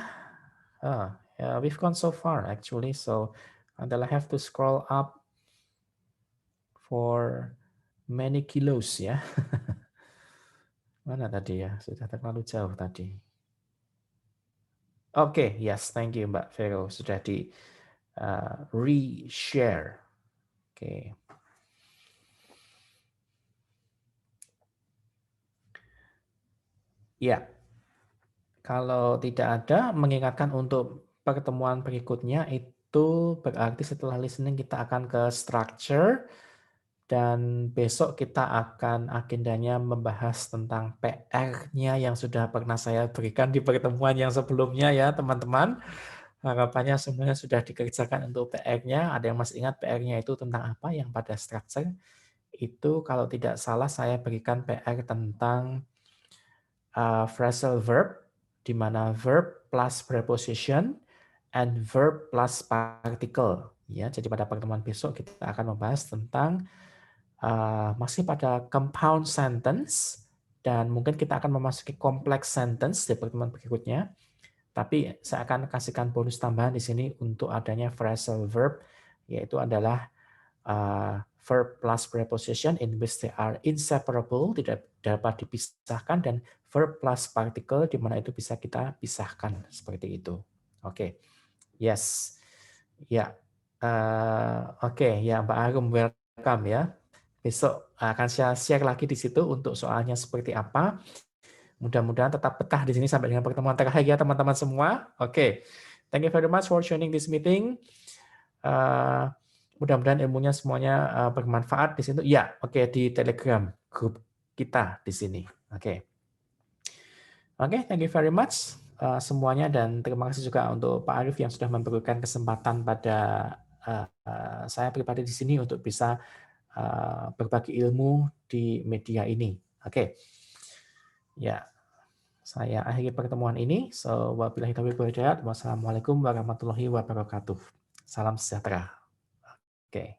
Yeah, we've gone so far actually, so until I have to scroll up for many kilos ya. Mana tadi ya? Sudah terlalu jauh tadi. Oke, yes, thank you Mbak Vero sudah di re-share. Oke. Ya, kalau tidak ada, mengingatkan untuk pertemuan berikutnya itu berarti setelah listening kita akan ke structure dan besok kita akan agendanya membahas tentang PR-nya yang sudah pernah saya berikan di pertemuan yang sebelumnya ya teman-teman. Harapannya semuanya sudah dikerjakan untuk PR-nya. Ada yang masih ingat PR-nya itu tentang apa yang pada structure? Itu kalau tidak salah saya berikan PR tentang phrasal verb, di mana verb plus preposition and verb plus particle. Ya, jadi pada pertemuan besok kita akan membahas tentang masih pada compound sentence dan mungkin kita akan memasuki complex sentence di pertemuan berikutnya. Tapi saya akan kasihkan bonus tambahan di sini untuk adanya phrasal verb, yaitu adalah verb plus preposition in which they are inseparable, tidak dapat dipisahkan, dan verb plus particle di mana itu bisa kita pisahkan seperti itu. Oke, yes, ya, oke, ya Mbak Arum welcome ya. Besok akan saya share lagi di situ untuk soalnya seperti apa. Mudah-mudahan tetap betah di sini sampai dengan pertemuan terakhir ya teman-teman semua. Oke, thank you very much for joining this meeting. Mudah-mudahan ilmunya semuanya bermanfaat di situ. Ya, oke, di Telegram grup kita di sini. Oke, thank you very much semuanya, dan terima kasih juga untuk Pak Arif yang sudah memberikan kesempatan pada saya pribadi di sini untuk bisa berbagi ilmu di media ini. Oke. Ya. Saya akhiri pertemuan ini. So, wabillahi taufiq wal hidayah. Wassalamualaikum warahmatullahi wabarakatuh. Salam sejahtera. Oke.